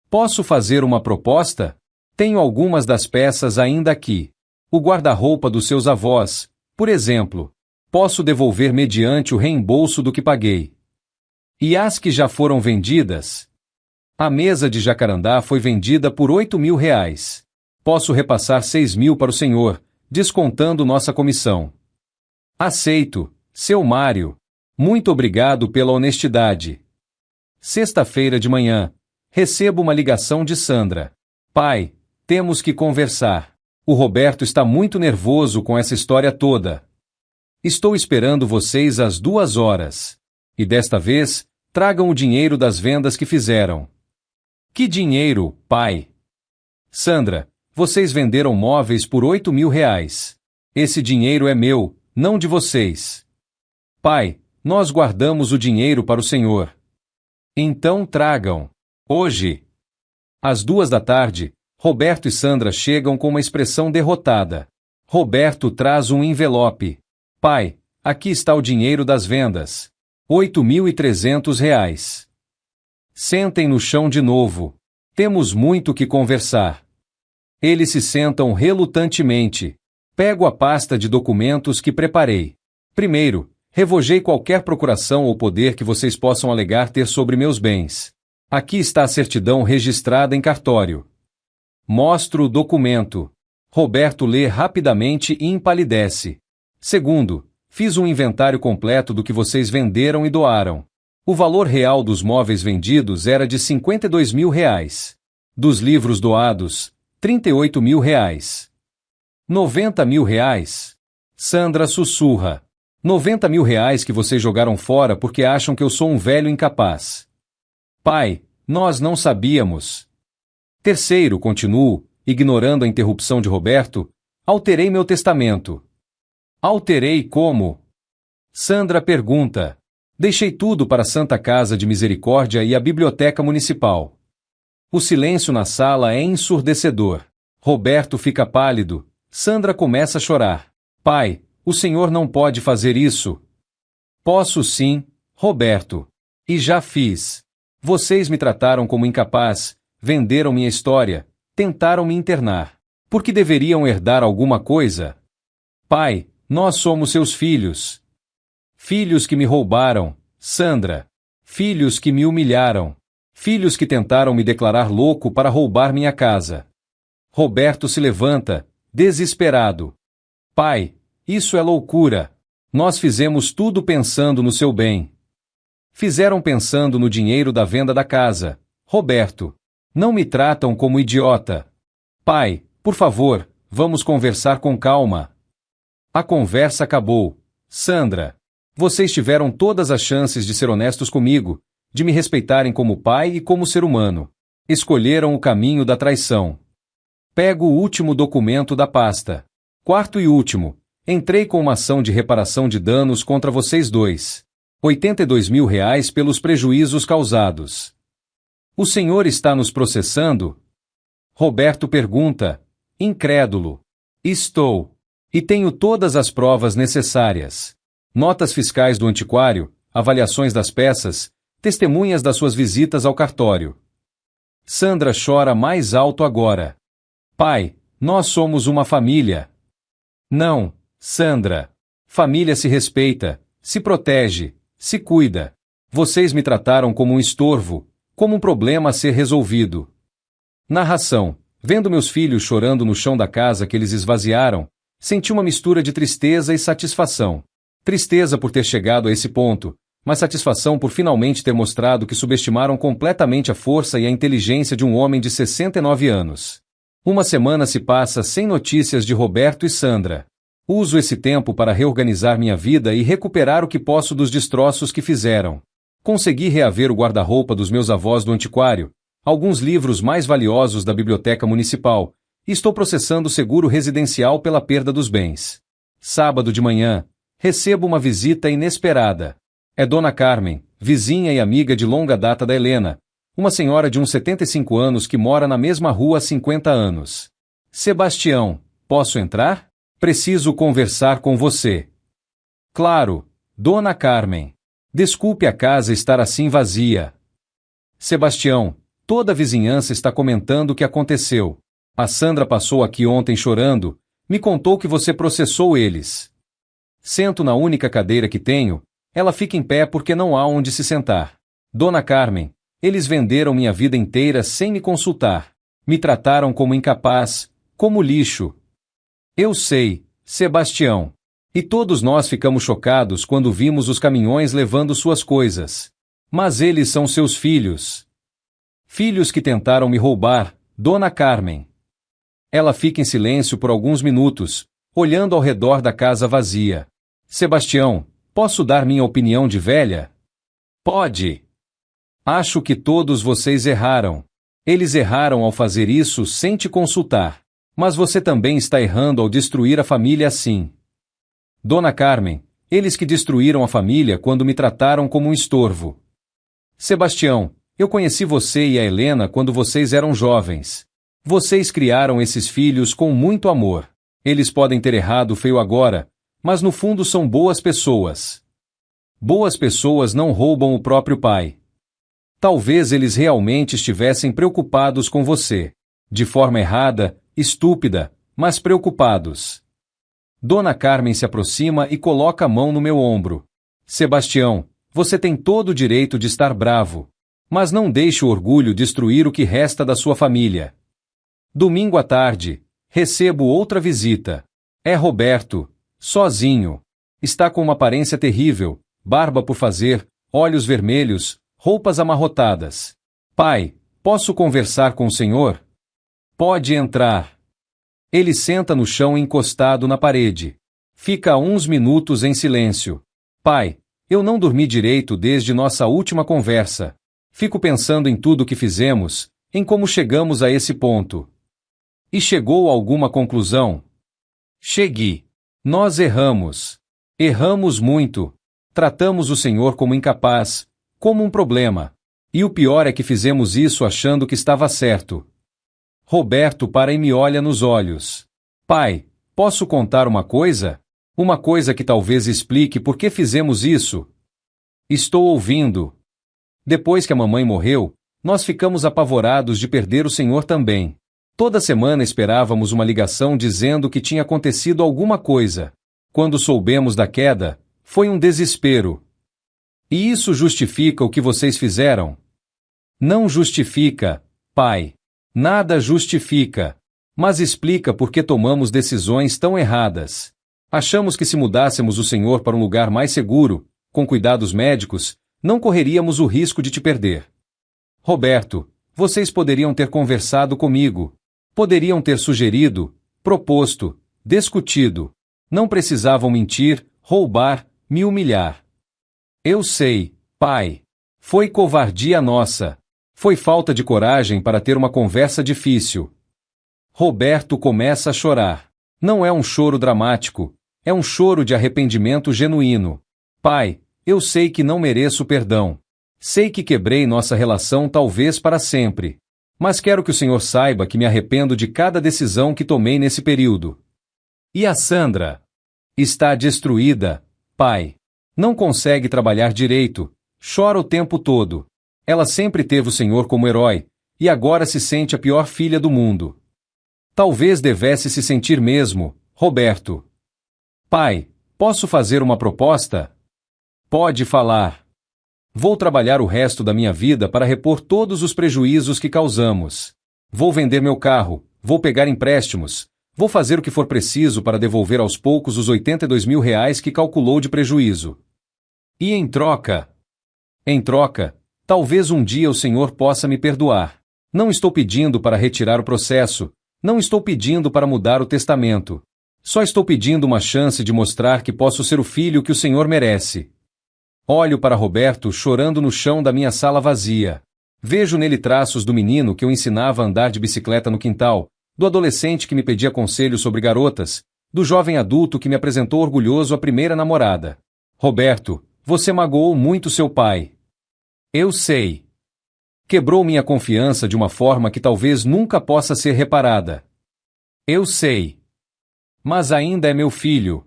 Posso fazer uma proposta? Tenho algumas das peças ainda aqui. O guarda-roupa dos seus avós, por exemplo. Posso devolver mediante o reembolso do que paguei. E as que já foram vendidas? A mesa de jacarandá foi vendida por R$ 8.000. Posso repassar 6.000 para o senhor, descontando nossa comissão. Aceito, seu Mário. Muito obrigado pela honestidade. Sexta-feira de manhã. Recebo uma ligação de Sandra. Pai, temos que conversar. O Roberto está muito nervoso com essa história toda. Estou esperando vocês às 2 horas. E desta vez, tragam o dinheiro das vendas que fizeram. Que dinheiro, pai? Sandra, Vocês venderam móveis por R$ 8.000. Esse dinheiro é meu, não de vocês. Pai, nós guardamos o dinheiro para o Senhor. Então tragam. Hoje. Às 2 da tarde, Roberto e Sandra chegam com uma expressão derrotada. Roberto traz um envelope. Pai, aqui está o dinheiro das vendas. R$ 8.300. Sentem no chão de novo. Temos muito que conversar. Eles se sentam relutantemente. Pego a pasta de documentos que preparei. Primeiro, revogei qualquer procuração ou poder que vocês possam alegar ter sobre meus bens. Aqui está a certidão registrada em cartório. Mostro o documento. Roberto lê rapidamente e empalidece. Segundo, fiz um inventário completo do que vocês venderam e doaram. O valor real dos móveis vendidos era de R$ 52.000. Dos livros doados, R$ 38.000. R$ 90.000? Sandra sussurra. R$ 90.000 que vocês jogaram fora porque acham que eu sou um velho incapaz. Pai, nós não sabíamos. Terceiro, continuo, ignorando a interrupção de Roberto, alterei meu testamento. Alterei como? Sandra pergunta. Deixei tudo para a Santa Casa de Misericórdia e a Biblioteca Municipal. O silêncio na sala é ensurdecedor. Roberto fica pálido. Sandra começa a chorar. Pai, o senhor não pode fazer isso. Posso sim, Roberto. E já fiz. Vocês me trataram como incapaz, venderam minha história, tentaram me internar. Por que deveriam herdar alguma coisa? Pai, nós somos seus filhos. Filhos que me roubaram, Sandra. Filhos que me humilharam. Filhos que tentaram me declarar louco para roubar minha casa. Roberto se levanta, desesperado. Pai, isso é loucura. Nós fizemos tudo pensando no seu bem. Fizeram pensando no dinheiro da venda da casa. Roberto, não me tratam como idiota. Pai, por favor, vamos conversar com calma. A conversa acabou. Sandra, vocês tiveram todas as chances de ser honestos comigo, de me respeitarem como pai e como ser humano. Escolheram o caminho da traição. Pego o último documento da pasta. Quarto e último. Entrei com uma ação de reparação de danos contra vocês dois. R$ 82.000 pelos prejuízos causados. O senhor está nos processando? Roberto pergunta, incrédulo. Estou. E tenho todas as provas necessárias. Notas fiscais do antiquário, avaliações das peças, testemunhas das suas visitas ao cartório. Sandra chora mais alto agora. Pai, nós somos uma família. Não, Sandra. Família se respeita, se protege, se cuida. Vocês me trataram como um estorvo, como um problema a ser resolvido. Narração. Vendo meus filhos chorando no chão da casa que eles esvaziaram, senti uma mistura de tristeza e satisfação. Tristeza por ter chegado a esse ponto, mas satisfação por finalmente ter mostrado que subestimaram completamente a força e a inteligência de um homem de 69 anos. Uma semana se passa sem notícias de Roberto e Sandra. Uso esse tempo para reorganizar minha vida e recuperar o que posso dos destroços que fizeram. Consegui reaver o guarda-roupa dos meus avós do antiquário, alguns livros mais valiosos da biblioteca municipal, e estou processando o seguro residencial pela perda dos bens. Sábado de manhã, recebo uma visita inesperada. É Dona Carmen, vizinha e amiga de longa data da Helena, uma senhora de uns 75 anos que mora na mesma rua há 50 anos. Sebastião, posso entrar? Preciso conversar com você. Claro, Dona Carmen. Desculpe a casa estar assim vazia. Sebastião, toda a vizinhança está comentando o que aconteceu. A Sandra passou aqui ontem chorando, me contou que você processou eles. Sento na única cadeira que tenho, ela fica em pé porque não há onde se sentar. Dona Carmen, eles venderam minha vida inteira sem me consultar. Me trataram como incapaz, como lixo. Eu sei, Sebastião. E todos nós ficamos chocados quando vimos os caminhões levando suas coisas. Mas eles são seus filhos. Filhos que tentaram me roubar, Dona Carmen. Ela fica em silêncio por alguns minutos, olhando ao redor da casa vazia. Sebastião, posso dar minha opinião de velha? Pode. Acho que todos vocês erraram. Eles erraram ao fazer isso sem te consultar. Mas você também está errando ao destruir a família assim. Dona Carmen, eles que destruíram a família quando me trataram como um estorvo. Sebastião, eu conheci você e a Helena quando vocês eram jovens. Vocês criaram esses filhos com muito amor. Eles podem ter errado feio agora, mas no fundo são boas pessoas. Boas pessoas não roubam o próprio pai. Talvez eles realmente estivessem preocupados com você. De forma errada, estúpida, mas preocupados. Dona Carmen se aproxima e coloca a mão no meu ombro. Sebastião, você tem todo o direito de estar bravo. Mas não deixe o orgulho destruir o que resta da sua família. Domingo à tarde, recebo outra visita. É Roberto, sozinho. Está com uma aparência terrível, barba por fazer, olhos vermelhos, roupas amarrotadas. Pai, posso conversar com o senhor? Pode entrar. Ele senta no chão encostado na parede. Fica uns minutos em silêncio. Pai, eu não dormi direito desde nossa última conversa. Fico pensando em tudo o que fizemos, em como chegamos a esse ponto. E chegou a alguma conclusão? Cheguei. Nós erramos. Erramos muito. Tratamos o Senhor como incapaz, como um problema. E o pior é que fizemos isso achando que estava certo. Roberto para e me olha nos olhos. Pai, posso contar uma coisa? Uma coisa que talvez explique por que fizemos isso? Estou ouvindo. Depois que a mamãe morreu, nós ficamos apavorados de perder o Senhor também. Toda semana esperávamos uma ligação dizendo que tinha acontecido alguma coisa. Quando soubemos da queda, foi um desespero. E isso justifica o que vocês fizeram? Não justifica, pai. Nada justifica. Mas explica por que tomamos decisões tão erradas. Achamos que se mudássemos o Senhor para um lugar mais seguro, com cuidados médicos, não correríamos o risco de te perder. Roberto, vocês poderiam ter conversado comigo. Poderiam ter sugerido, proposto, discutido. Não precisavam mentir, roubar, me humilhar. Eu sei, pai. Foi covardia nossa. Foi falta de coragem para ter uma conversa difícil. Roberto começa a chorar. Não é um choro dramático, é um choro de arrependimento genuíno. Pai, eu sei que não mereço perdão. Sei que quebrei nossa relação talvez para sempre. Mas quero que o senhor saiba que me arrependo de cada decisão que tomei nesse período. E a Sandra? Está destruída, pai. Não consegue trabalhar direito, chora o tempo todo. Ela sempre teve o senhor como herói, e agora se sente a pior filha do mundo. Talvez devesse se sentir mesmo, Roberto. Pai, posso fazer uma proposta? Pode falar. Vou trabalhar o resto da minha vida para repor todos os prejuízos que causamos. Vou vender meu carro, vou pegar empréstimos, vou fazer o que for preciso para devolver aos poucos os R$82 mil que calculou de prejuízo. E em troca, talvez um dia o Senhor possa me perdoar. Não estou pedindo para retirar o processo, não estou pedindo para mudar o testamento. Só estou pedindo uma chance de mostrar que posso ser o filho que o Senhor merece. Olho para Roberto chorando no chão da minha sala vazia. Vejo nele traços do menino que eu ensinava a andar de bicicleta no quintal, do adolescente que me pedia conselhos sobre garotas, do jovem adulto que me apresentou orgulhoso a primeira namorada. Roberto, você magoou muito seu pai. Eu sei. Quebrou minha confiança de uma forma que talvez nunca possa ser reparada. Eu sei. Mas ainda é meu filho.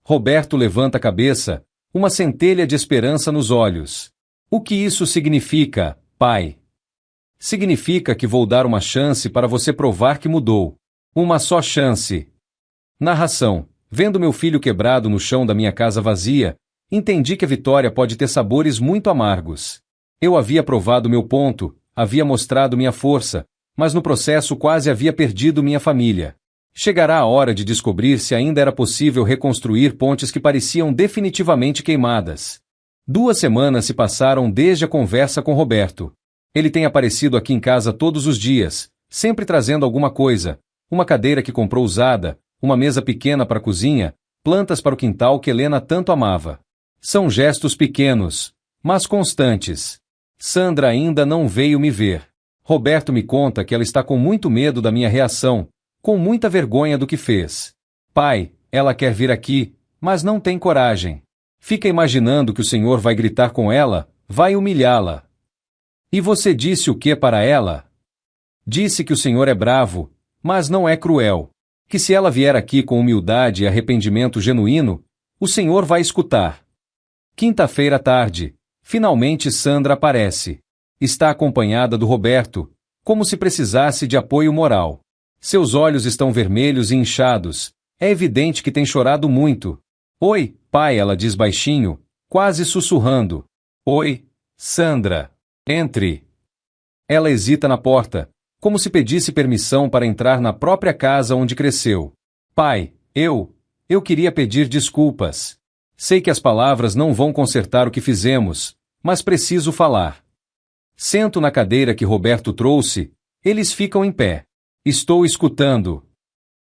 Roberto levanta a cabeça, uma centelha de esperança nos olhos. O que isso significa, pai? Significa que vou dar uma chance para você provar que mudou. Uma só chance. Narração. Vendo meu filho quebrado no chão da minha casa vazia, entendi que a vitória pode ter sabores muito amargos. Eu havia provado meu ponto, havia mostrado minha força, mas no processo quase havia perdido minha família. Chegará a hora de descobrir se ainda era possível reconstruir pontes que pareciam definitivamente queimadas. 2 semanas se passaram desde a conversa com Roberto. Ele tem aparecido aqui em casa todos os dias, sempre trazendo alguma coisa, uma cadeira que comprou usada, uma mesa pequena para a cozinha, plantas para o quintal que Helena tanto amava. São gestos pequenos, mas constantes. Sandra ainda não veio me ver. Roberto me conta que ela está com muito medo da minha reação, com muita vergonha do que fez. Pai, ela quer vir aqui, mas não tem coragem. Fica imaginando que o Senhor vai gritar com ela, vai humilhá-la. E você disse o que para ela? Disse que o Senhor é bravo, mas não é cruel. Que se ela vier aqui com humildade e arrependimento genuíno, o Senhor vai escutar. Quinta-feira à tarde, finalmente Sandra aparece. Está acompanhada do Roberto, como se precisasse de apoio moral. Seus olhos estão vermelhos e inchados. É evidente que tem chorado muito. Oi, pai, ela diz baixinho, quase sussurrando. Oi, Sandra. Entre. Ela hesita na porta, como se pedisse permissão para entrar na própria casa onde cresceu. Pai, eu queria pedir desculpas. Sei que as palavras não vão consertar o que fizemos, mas preciso falar. Sento na cadeira que Roberto trouxe, eles ficam em pé. Estou escutando.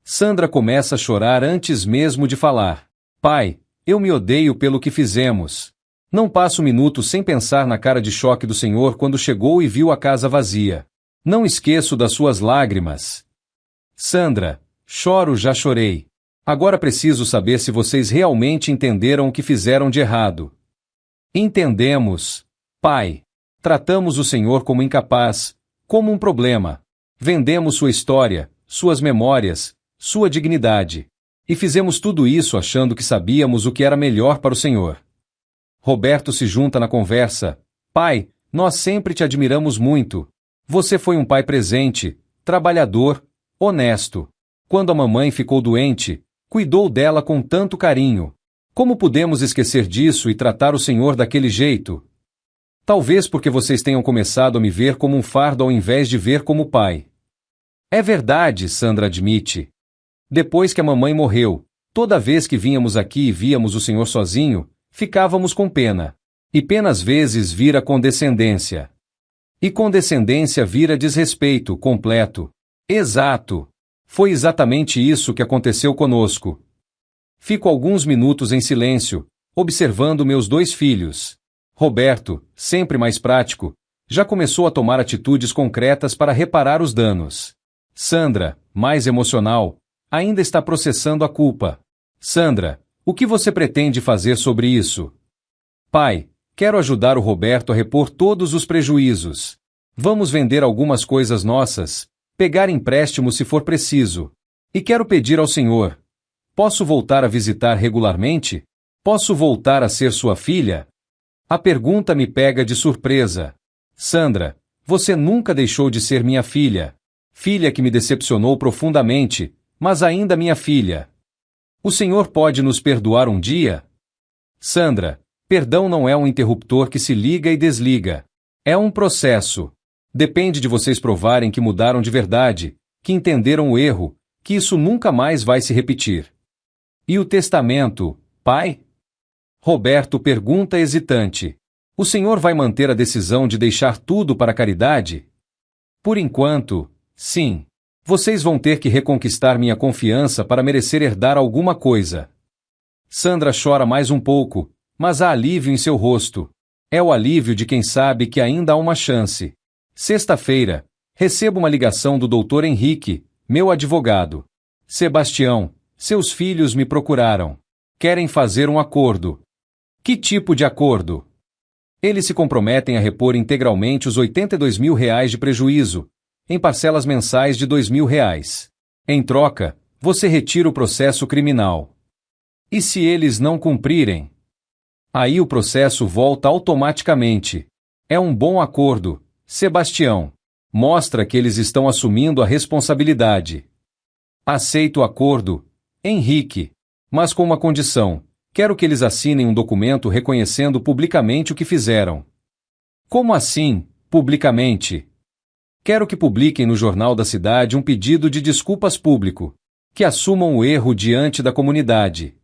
Sandra começa a chorar antes mesmo de falar. Pai, eu me odeio pelo que fizemos. Não passo minuto sem pensar na cara de choque do Senhor quando chegou e viu a casa vazia. Não esqueço das suas lágrimas. Sandra, choro, já chorei. Agora preciso saber se vocês realmente entenderam o que fizeram de errado. Entendemos, pai. Tratamos o Senhor como incapaz, como um problema. Vendemos sua história, suas memórias, sua dignidade. E fizemos tudo isso achando que sabíamos o que era melhor para o Senhor. Roberto se junta na conversa. Pai, nós sempre te admiramos muito. Você foi um pai presente, trabalhador, honesto. Quando a mamãe ficou doente, cuidou dela com tanto carinho. Como pudemos esquecer disso e tratar o Senhor daquele jeito? Talvez porque vocês tenham começado a me ver como um fardo ao invés de ver como pai. É verdade, Sandra admite. Depois que a mamãe morreu, toda vez que vínhamos aqui e víamos o Senhor sozinho, ficávamos com pena. E pena às vezes vira condescendência. E condescendência vira desrespeito completo. Exato. Foi exatamente isso que aconteceu conosco. Fico alguns minutos em silêncio, observando meus dois filhos. Roberto, sempre mais prático, já começou a tomar atitudes concretas para reparar os danos. Sandra, mais emocional, ainda está processando a culpa. Sandra, o que você pretende fazer sobre isso? Pai, quero ajudar o Roberto a repor todos os prejuízos. Vamos vender algumas coisas nossas, pegar empréstimo se for preciso. E quero pedir ao Senhor: posso voltar a visitar regularmente? Posso voltar a ser sua filha? A pergunta me pega de surpresa. Sandra, você nunca deixou de ser minha filha. Filha que me decepcionou profundamente, mas ainda minha filha. O Senhor pode nos perdoar um dia? Sandra, perdão não é um interruptor que se liga e desliga. É um processo. Depende de vocês provarem que mudaram de verdade, que entenderam o erro, que isso nunca mais vai se repetir. E o testamento, pai? Roberto pergunta hesitante. O Senhor vai manter a decisão de deixar tudo para a caridade? Por enquanto, sim. Vocês vão ter que reconquistar minha confiança para merecer herdar alguma coisa. Sandra chora mais um pouco, mas há alívio em seu rosto. É o alívio de quem sabe que ainda há uma chance. Sexta-feira, recebo uma ligação do Dr. Henrique, meu advogado. Sebastião, seus filhos me procuraram. Querem fazer um acordo. Que tipo de acordo? Eles se comprometem a repor integralmente os R$ 82 mil de prejuízo, em parcelas mensais de R$ 2 mil. Em troca, você retira o processo criminal. E se eles não cumprirem? Aí o processo volta automaticamente. É um bom acordo, Sebastião. Mostra que eles estão assumindo a responsabilidade. Aceito o acordo, Henrique, mas com uma condição. Quero que eles assinem um documento reconhecendo publicamente o que fizeram. Como assim, publicamente? Quero que publiquem no jornal da cidade um pedido de desculpas público, que assumam o erro diante da comunidade.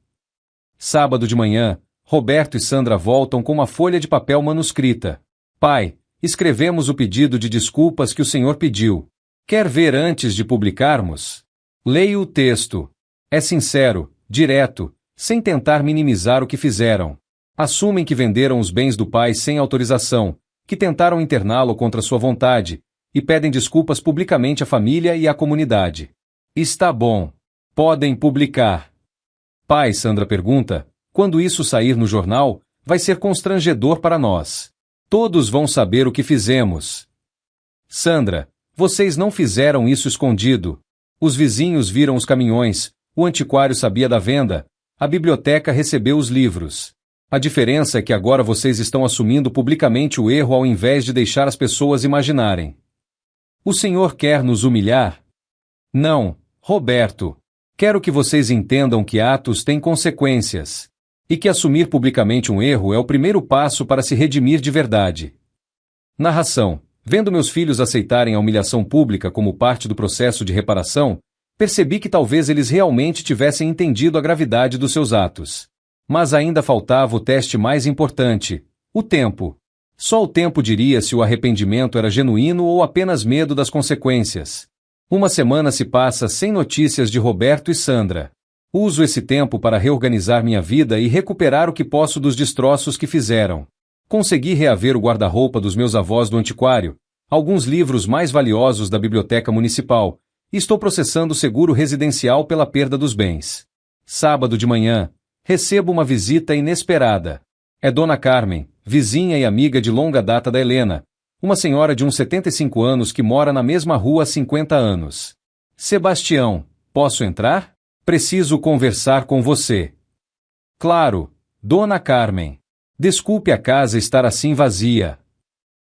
Sábado de manhã, Roberto e Sandra voltam com uma folha de papel manuscrita. Pai, escrevemos o pedido de desculpas que o senhor pediu. Quer ver antes de publicarmos? Leio o texto. É sincero, direto, sem tentar minimizar o que fizeram. Assumem que venderam os bens do pai sem autorização, que tentaram interná-lo contra sua vontade, e pedem desculpas publicamente à família e à comunidade. Está bom. Podem publicar. Pai, Sandra pergunta, quando isso sair no jornal, vai ser constrangedor para nós. Todos vão saber o que fizemos. Sandra, vocês não fizeram isso escondido. Os vizinhos viram os caminhões, o antiquário sabia da venda, a biblioteca recebeu os livros. A diferença é que agora vocês estão assumindo publicamente o erro ao invés de deixar as pessoas imaginarem. O senhor quer nos humilhar? Não, Roberto. Quero que vocês entendam que atos têm consequências. E que assumir publicamente um erro é o primeiro passo para se redimir de verdade. Narração. Vendo meus filhos aceitarem a humilhação pública como parte do processo de reparação, percebi que talvez eles realmente tivessem entendido a gravidade dos seus atos. Mas ainda faltava o teste mais importante: o tempo. Só o tempo diria se o arrependimento era genuíno ou apenas medo das consequências. Uma semana se passa sem notícias de Roberto e Sandra. Uso esse tempo para reorganizar minha vida e recuperar o que posso dos destroços que fizeram. Consegui reaver o guarda-roupa dos meus avós do antiquário, alguns livros mais valiosos da biblioteca municipal, e estou processando o seguro residencial pela perda dos bens. Sábado de manhã, recebo uma visita inesperada. É Dona Carmen, vizinha e amiga de longa data da Helena, uma senhora de uns 75 anos que mora na mesma rua há 50 anos. Sebastião, posso entrar? Preciso conversar com você. Claro, Dona Carmen. Desculpe a casa estar assim vazia.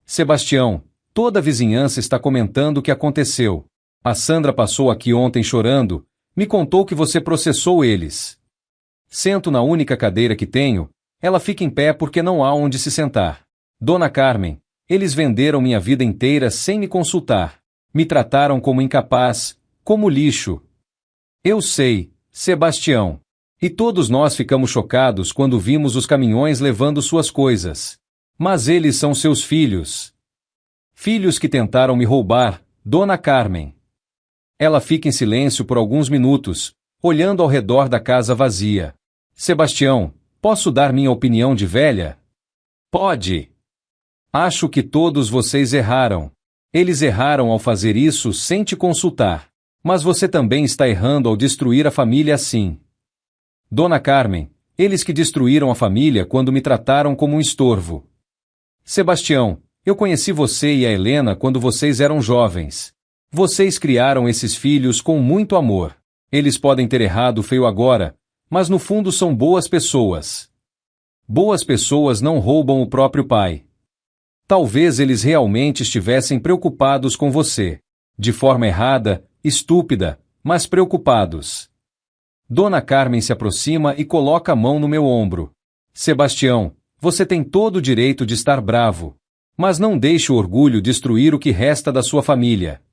Sebastião, toda a vizinhança está comentando o que aconteceu. A Sandra passou aqui ontem chorando, me contou que você processou eles. Sento na única cadeira que tenho, ela fica em pé porque não há onde se sentar. Dona Carmen, eles venderam minha vida inteira sem me consultar. Me trataram como incapaz, como lixo. Eu sei, Sebastião. E todos nós ficamos chocados quando vimos os caminhões levando suas coisas. Mas eles são seus filhos. Filhos que tentaram me roubar, Dona Carmen. Ela fica em silêncio por alguns minutos, olhando ao redor da casa vazia. Sebastião, posso dar minha opinião de velha? Pode. Acho que todos vocês erraram. Eles erraram ao fazer isso sem te consultar. Mas você também está errando ao destruir a família assim. Dona Carmen, eles que destruíram a família quando me trataram como um estorvo. Sebastião, eu conheci você e a Helena quando vocês eram jovens. Vocês criaram esses filhos com muito amor. Eles podem ter errado feio agora, mas no fundo são boas pessoas. Boas pessoas não roubam o próprio pai. Talvez eles realmente estivessem preocupados com você. De forma errada, estúpida, mas preocupados. Dona Carmen se aproxima e coloca a mão no meu ombro. Sebastião, você tem todo o direito de estar bravo. Mas não deixe o orgulho destruir o que resta da sua família.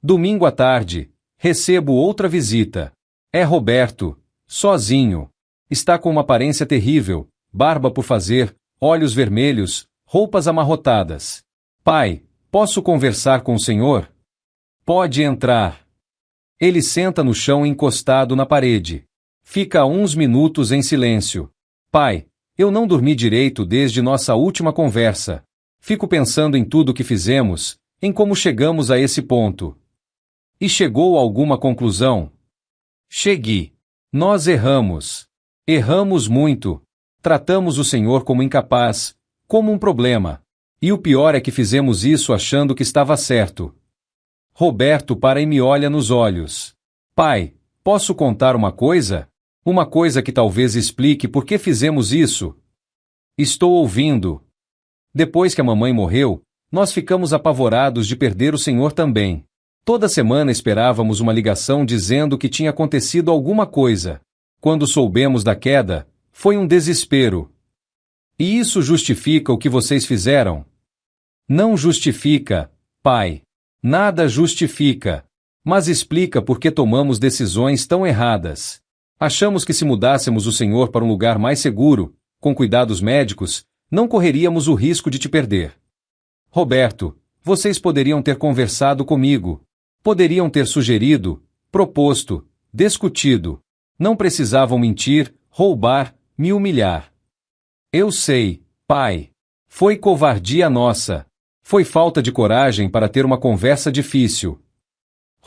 Domingo à tarde, recebo outra visita. É Roberto, sozinho. Está com uma aparência terrível, barba por fazer, olhos vermelhos, roupas amarrotadas. Pai, posso conversar com o senhor? Pode entrar. Ele senta no chão encostado na parede. Fica uns minutos em silêncio. Pai, eu não dormi direito desde nossa última conversa. Fico pensando em tudo que fizemos, em como chegamos a esse ponto. E chegou a alguma conclusão? Cheguei. Nós erramos. Erramos muito. Tratamos o Senhor como incapaz, como um problema. E o pior é que fizemos isso achando que estava certo. Roberto para e me olha nos olhos. Pai, posso contar uma coisa? Uma coisa que talvez explique por que fizemos isso. Estou ouvindo. Depois que a mamãe morreu, nós ficamos apavorados de perder o Senhor também. Toda semana esperávamos uma ligação dizendo que tinha acontecido alguma coisa. Quando soubemos da queda, foi um desespero. E isso justifica o que vocês fizeram? Não justifica, pai. Nada justifica. Mas explica por que tomamos decisões tão erradas. Achamos que se mudássemos o Senhor para um lugar mais seguro, com cuidados médicos, não correríamos o risco de te perder. Roberto, vocês poderiam ter conversado comigo. Poderiam ter sugerido, proposto, discutido. Não precisavam mentir, roubar, me humilhar. Eu sei, pai. Foi covardia nossa. Foi falta de coragem para ter uma conversa difícil.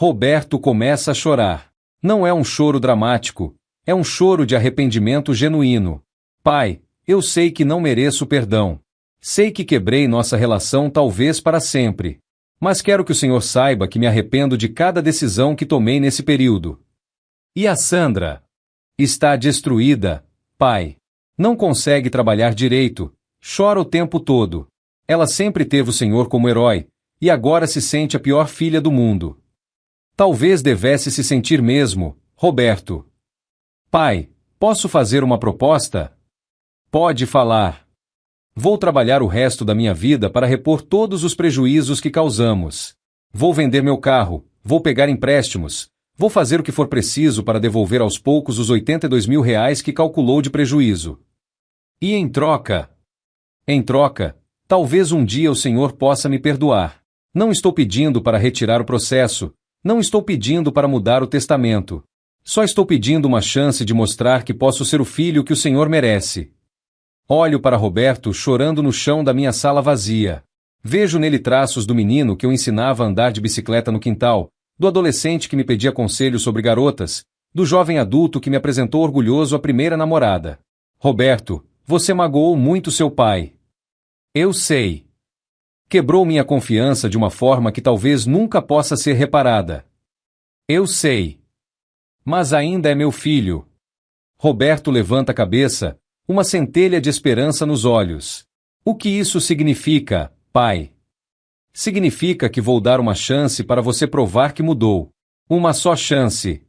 Roberto começa a chorar. Não é um choro dramático, é um choro de arrependimento genuíno. Pai, eu sei que não mereço perdão. Sei que quebrei nossa relação talvez para sempre. Mas quero que o Senhor saiba que me arrependo de cada decisão que tomei nesse período. E a Sandra? Está destruída, pai. Não consegue trabalhar direito, chora o tempo todo. Ela sempre teve o Senhor como herói, e agora se sente a pior filha do mundo. Talvez devesse se sentir mesmo, Roberto. Pai, posso fazer uma proposta? Pode falar. Vou trabalhar o resto da minha vida para repor todos os prejuízos que causamos. Vou vender meu carro, vou pegar empréstimos, vou fazer o que for preciso para devolver aos poucos os R$ 82.000 que calculou de prejuízo. E em troca? Em troca, talvez um dia o Senhor possa me perdoar. Não estou pedindo para retirar o processo, não estou pedindo para mudar o testamento. Só estou pedindo uma chance de mostrar que posso ser o filho que o Senhor merece. Olho para Roberto chorando no chão da minha sala vazia. Vejo nele traços do menino que eu ensinava a andar de bicicleta no quintal, do adolescente que me pedia conselhos sobre garotas, do jovem adulto que me apresentou orgulhoso a primeira namorada. Roberto, você magoou muito seu pai. Eu sei. Quebrou minha confiança de uma forma que talvez nunca possa ser reparada. Eu sei. Mas ainda é meu filho. Roberto levanta a cabeça, uma centelha de esperança nos olhos. O que isso significa, pai? Significa que vou dar uma chance para você provar que mudou. Uma só chance.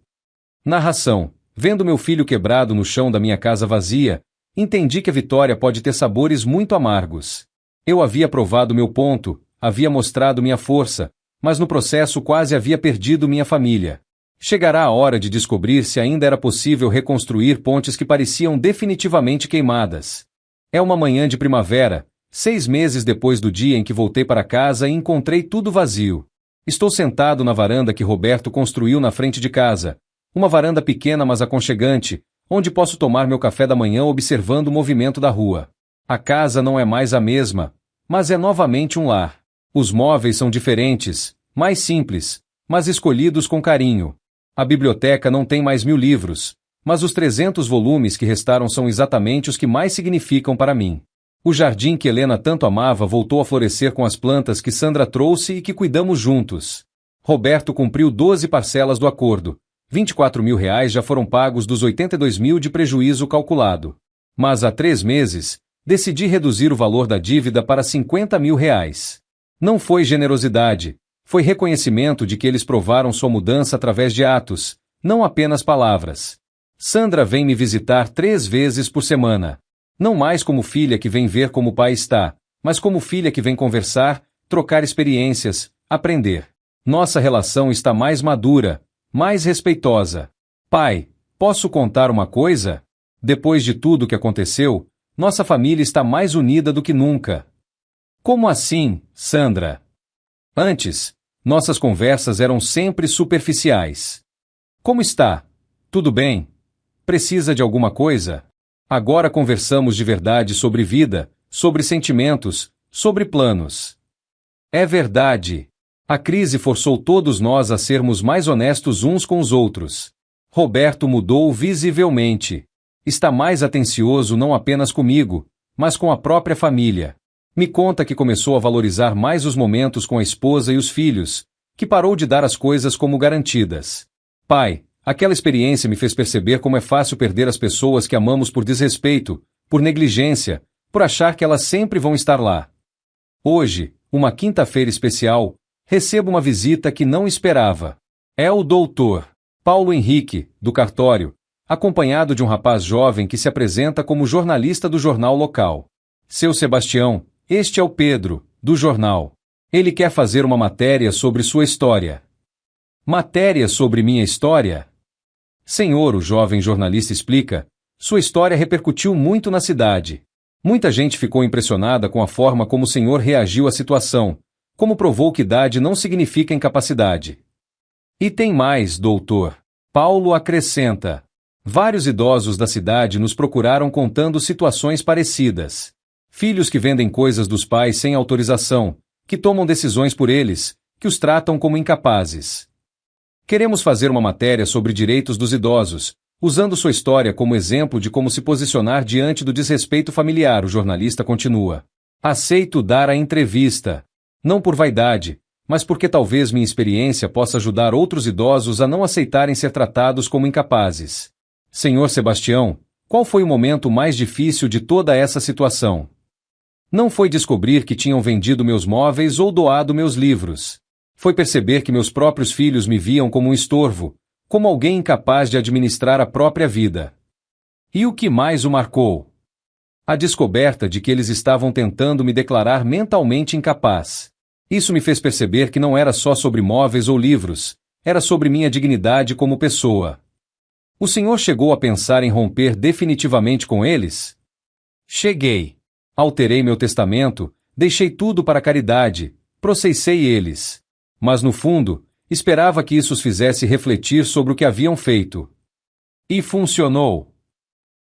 Narração. Vendo meu filho quebrado no chão da minha casa vazia, entendi que a vitória pode ter sabores muito amargos. Eu havia provado meu ponto, havia mostrado minha força, mas no processo quase havia perdido minha família. Chegará a hora de descobrir se ainda era possível reconstruir pontes que pareciam definitivamente queimadas. É uma manhã de primavera, 6 meses depois do dia em que voltei para casa e encontrei tudo vazio. Estou sentado na varanda que Roberto construiu na frente de casa. Uma varanda pequena mas aconchegante, onde posso tomar meu café da manhã observando o movimento da rua. A casa não é mais a mesma, mas é novamente um lar. Os móveis são diferentes, mais simples, mas escolhidos com carinho. A biblioteca não tem mais 1000 livros, mas os 300 volumes que restaram são exatamente os que mais significam para mim. O jardim que Helena tanto amava voltou a florescer com as plantas que Sandra trouxe e que cuidamos juntos. Roberto cumpriu 12 parcelas do acordo. R$ 24.000 já foram pagos dos 82.000 de prejuízo calculado. Mas há 3 meses, decidi reduzir o valor da dívida para R$ 50.000. Não foi generosidade. Foi reconhecimento de que eles provaram sua mudança através de atos, não apenas palavras. Sandra vem me visitar 3 vezes por semana. Não mais como filha que vem ver como o pai está, mas como filha que vem conversar, trocar experiências, aprender. Nossa relação está mais madura, mais respeitosa. Pai, posso contar uma coisa? Depois de tudo que aconteceu, nossa família está mais unida do que nunca. Como assim, Sandra? Antes, nossas conversas eram sempre superficiais. Como está? Tudo bem? Precisa de alguma coisa? Agora conversamos de verdade sobre vida, sobre sentimentos, sobre planos. É verdade. A crise forçou todos nós a sermos mais honestos uns com os outros. Roberto mudou visivelmente. Está mais atencioso não apenas comigo, mas com a própria família. Me conta que começou a valorizar mais os momentos com a esposa e os filhos, que parou de dar as coisas como garantidas. Pai, aquela experiência me fez perceber como é fácil perder as pessoas que amamos por desrespeito, por negligência, por achar que elas sempre vão estar lá. Hoje, uma quinta-feira especial, recebo uma visita que não esperava. É o doutor Paulo Henrique, do cartório, acompanhado de um rapaz jovem que se apresenta como jornalista do jornal local. Seu Sebastião, este é o Pedro, do jornal. Ele quer fazer uma matéria sobre sua história. Matéria sobre minha história? Senhor, o jovem jornalista explica, sua história repercutiu muito na cidade. Muita gente ficou impressionada com a forma como o senhor reagiu à situação, como provou que idade não significa incapacidade. E tem mais, doutor. Paulo acrescenta. Vários idosos da cidade nos procuraram contando situações parecidas. Filhos que vendem coisas dos pais sem autorização, que tomam decisões por eles, que os tratam como incapazes. Queremos fazer uma matéria sobre direitos dos idosos, usando sua história como exemplo de como se posicionar diante do desrespeito familiar, o jornalista continua. Aceito dar a entrevista. Não por vaidade, mas porque talvez minha experiência possa ajudar outros idosos a não aceitarem ser tratados como incapazes. Senhor Sebastião, qual foi o momento mais difícil de toda essa situação? Não foi descobrir que tinham vendido meus móveis ou doado meus livros. Foi perceber que meus próprios filhos me viam como um estorvo, como alguém incapaz de administrar a própria vida. E o que mais o marcou? A descoberta de que eles estavam tentando me declarar mentalmente incapaz. Isso me fez perceber que não era só sobre móveis ou livros, era sobre minha dignidade como pessoa. O senhor chegou a pensar em romper definitivamente com eles? Cheguei. Alterei meu testamento, deixei tudo para a caridade, processei eles. Mas no fundo, esperava que isso os fizesse refletir sobre o que haviam feito. E funcionou.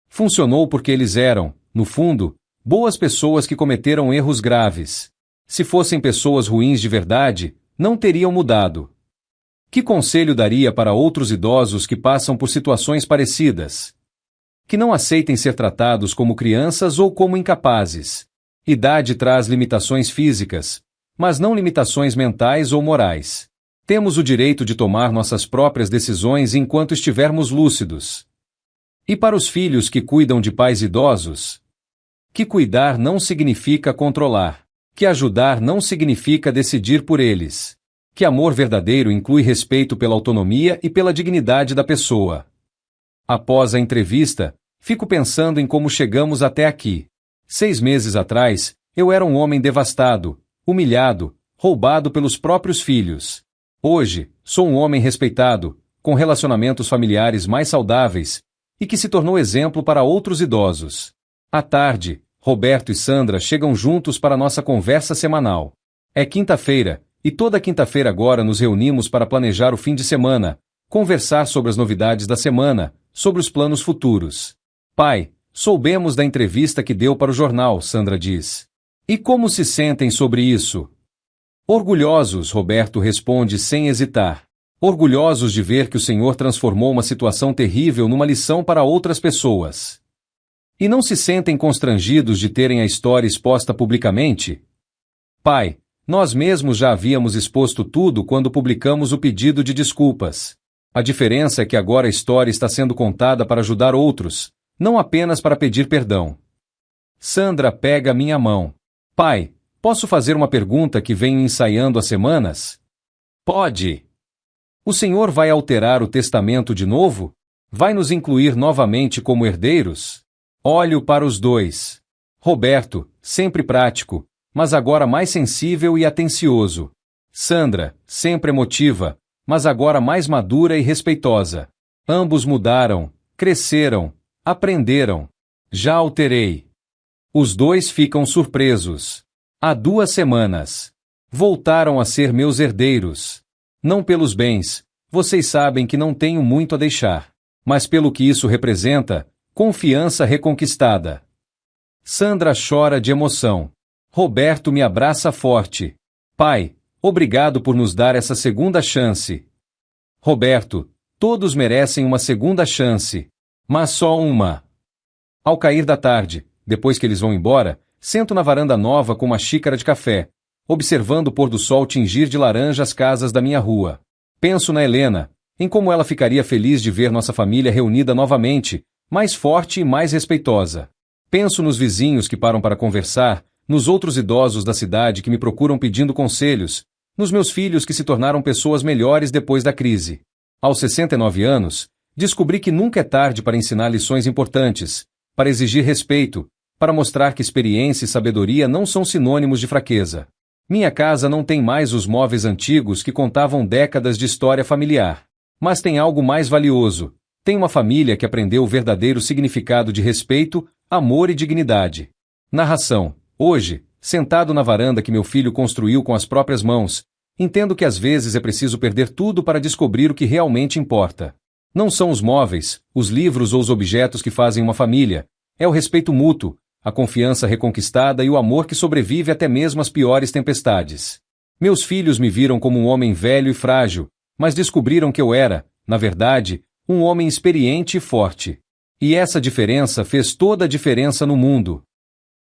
Funcionou porque eles eram, no fundo, boas pessoas que cometeram erros graves. Se fossem pessoas ruins de verdade, não teriam mudado. Que conselho daria para outros idosos que passam por situações parecidas? Que não aceitem ser tratados como crianças ou como incapazes. Idade traz limitações físicas, mas não limitações mentais ou morais. Temos o direito de tomar nossas próprias decisões enquanto estivermos lúcidos. E para os filhos que cuidam de pais idosos? Que cuidar não significa controlar. Que ajudar não significa decidir por eles. Que amor verdadeiro inclui respeito pela autonomia e pela dignidade da pessoa. Após a entrevista, fico pensando em como chegamos até aqui. 6 meses atrás, eu era um homem devastado, humilhado, roubado pelos próprios filhos. Hoje, sou um homem respeitado, com relacionamentos familiares mais saudáveis, e que se tornou exemplo para outros idosos. À tarde, Roberto e Sandra chegam juntos para nossa conversa semanal. É quinta-feira, e toda quinta-feira agora nos reunimos para planejar o fim de semana, conversar sobre as novidades da semana, sobre os planos futuros. Pai, soubemos da entrevista que deu para o jornal, Sandra diz. E como se sentem sobre isso? Orgulhosos, Roberto responde sem hesitar. Orgulhosos de ver que o Senhor transformou uma situação terrível numa lição para outras pessoas. E não se sentem constrangidos de terem a história exposta publicamente? Pai, nós mesmos já havíamos exposto tudo quando publicamos o pedido de desculpas. A diferença é que agora a história está sendo contada para ajudar outros, não apenas para pedir perdão. Sandra pega minha mão. Pai, posso fazer uma pergunta que venho ensaiando há semanas? Pode. O senhor vai alterar o testamento de novo? Vai nos incluir novamente como herdeiros? Olho para os dois. Roberto, sempre prático, mas agora mais sensível e atencioso. Sandra, sempre emotiva, mas agora mais madura e respeitosa. Ambos mudaram, cresceram, aprenderam. Já alterei. Os dois ficam surpresos. Há 2 semanas. Voltaram a ser meus herdeiros. Não pelos bens, vocês sabem que não tenho muito a deixar. Mas pelo que isso representa, confiança reconquistada. Sandra chora de emoção. Roberto me abraça forte. Pai, obrigado por nos dar essa segunda chance. Roberto, todos merecem uma segunda chance. Mas só uma. Ao cair da tarde, depois que eles vão embora, sento na varanda nova com uma xícara de café, observando o pôr do sol tingir de laranja as casas da minha rua. Penso na Helena, em como ela ficaria feliz de ver nossa família reunida novamente, mais forte e mais respeitosa. Penso nos vizinhos que param para conversar, nos outros idosos da cidade que me procuram pedindo conselhos, nos meus filhos que se tornaram pessoas melhores depois da crise. Aos 69 anos, descobri que nunca é tarde para ensinar lições importantes, para exigir respeito, para mostrar que experiência e sabedoria não são sinônimos de fraqueza. Minha casa não tem mais os móveis antigos que contavam décadas de história familiar. Mas tem algo mais valioso. Tem uma família que aprendeu o verdadeiro significado de respeito, amor e dignidade. Narração. Hoje, sentado na varanda que meu filho construiu com as próprias mãos, entendo que às vezes é preciso perder tudo para descobrir o que realmente importa. Não são os móveis, os livros ou os objetos que fazem uma família. É o respeito mútuo, a confiança reconquistada e o amor que sobrevive até mesmo às piores tempestades. Meus filhos me viram como um homem velho e frágil, mas descobriram que eu era, na verdade, um homem experiente e forte. E essa diferença fez toda a diferença no mundo.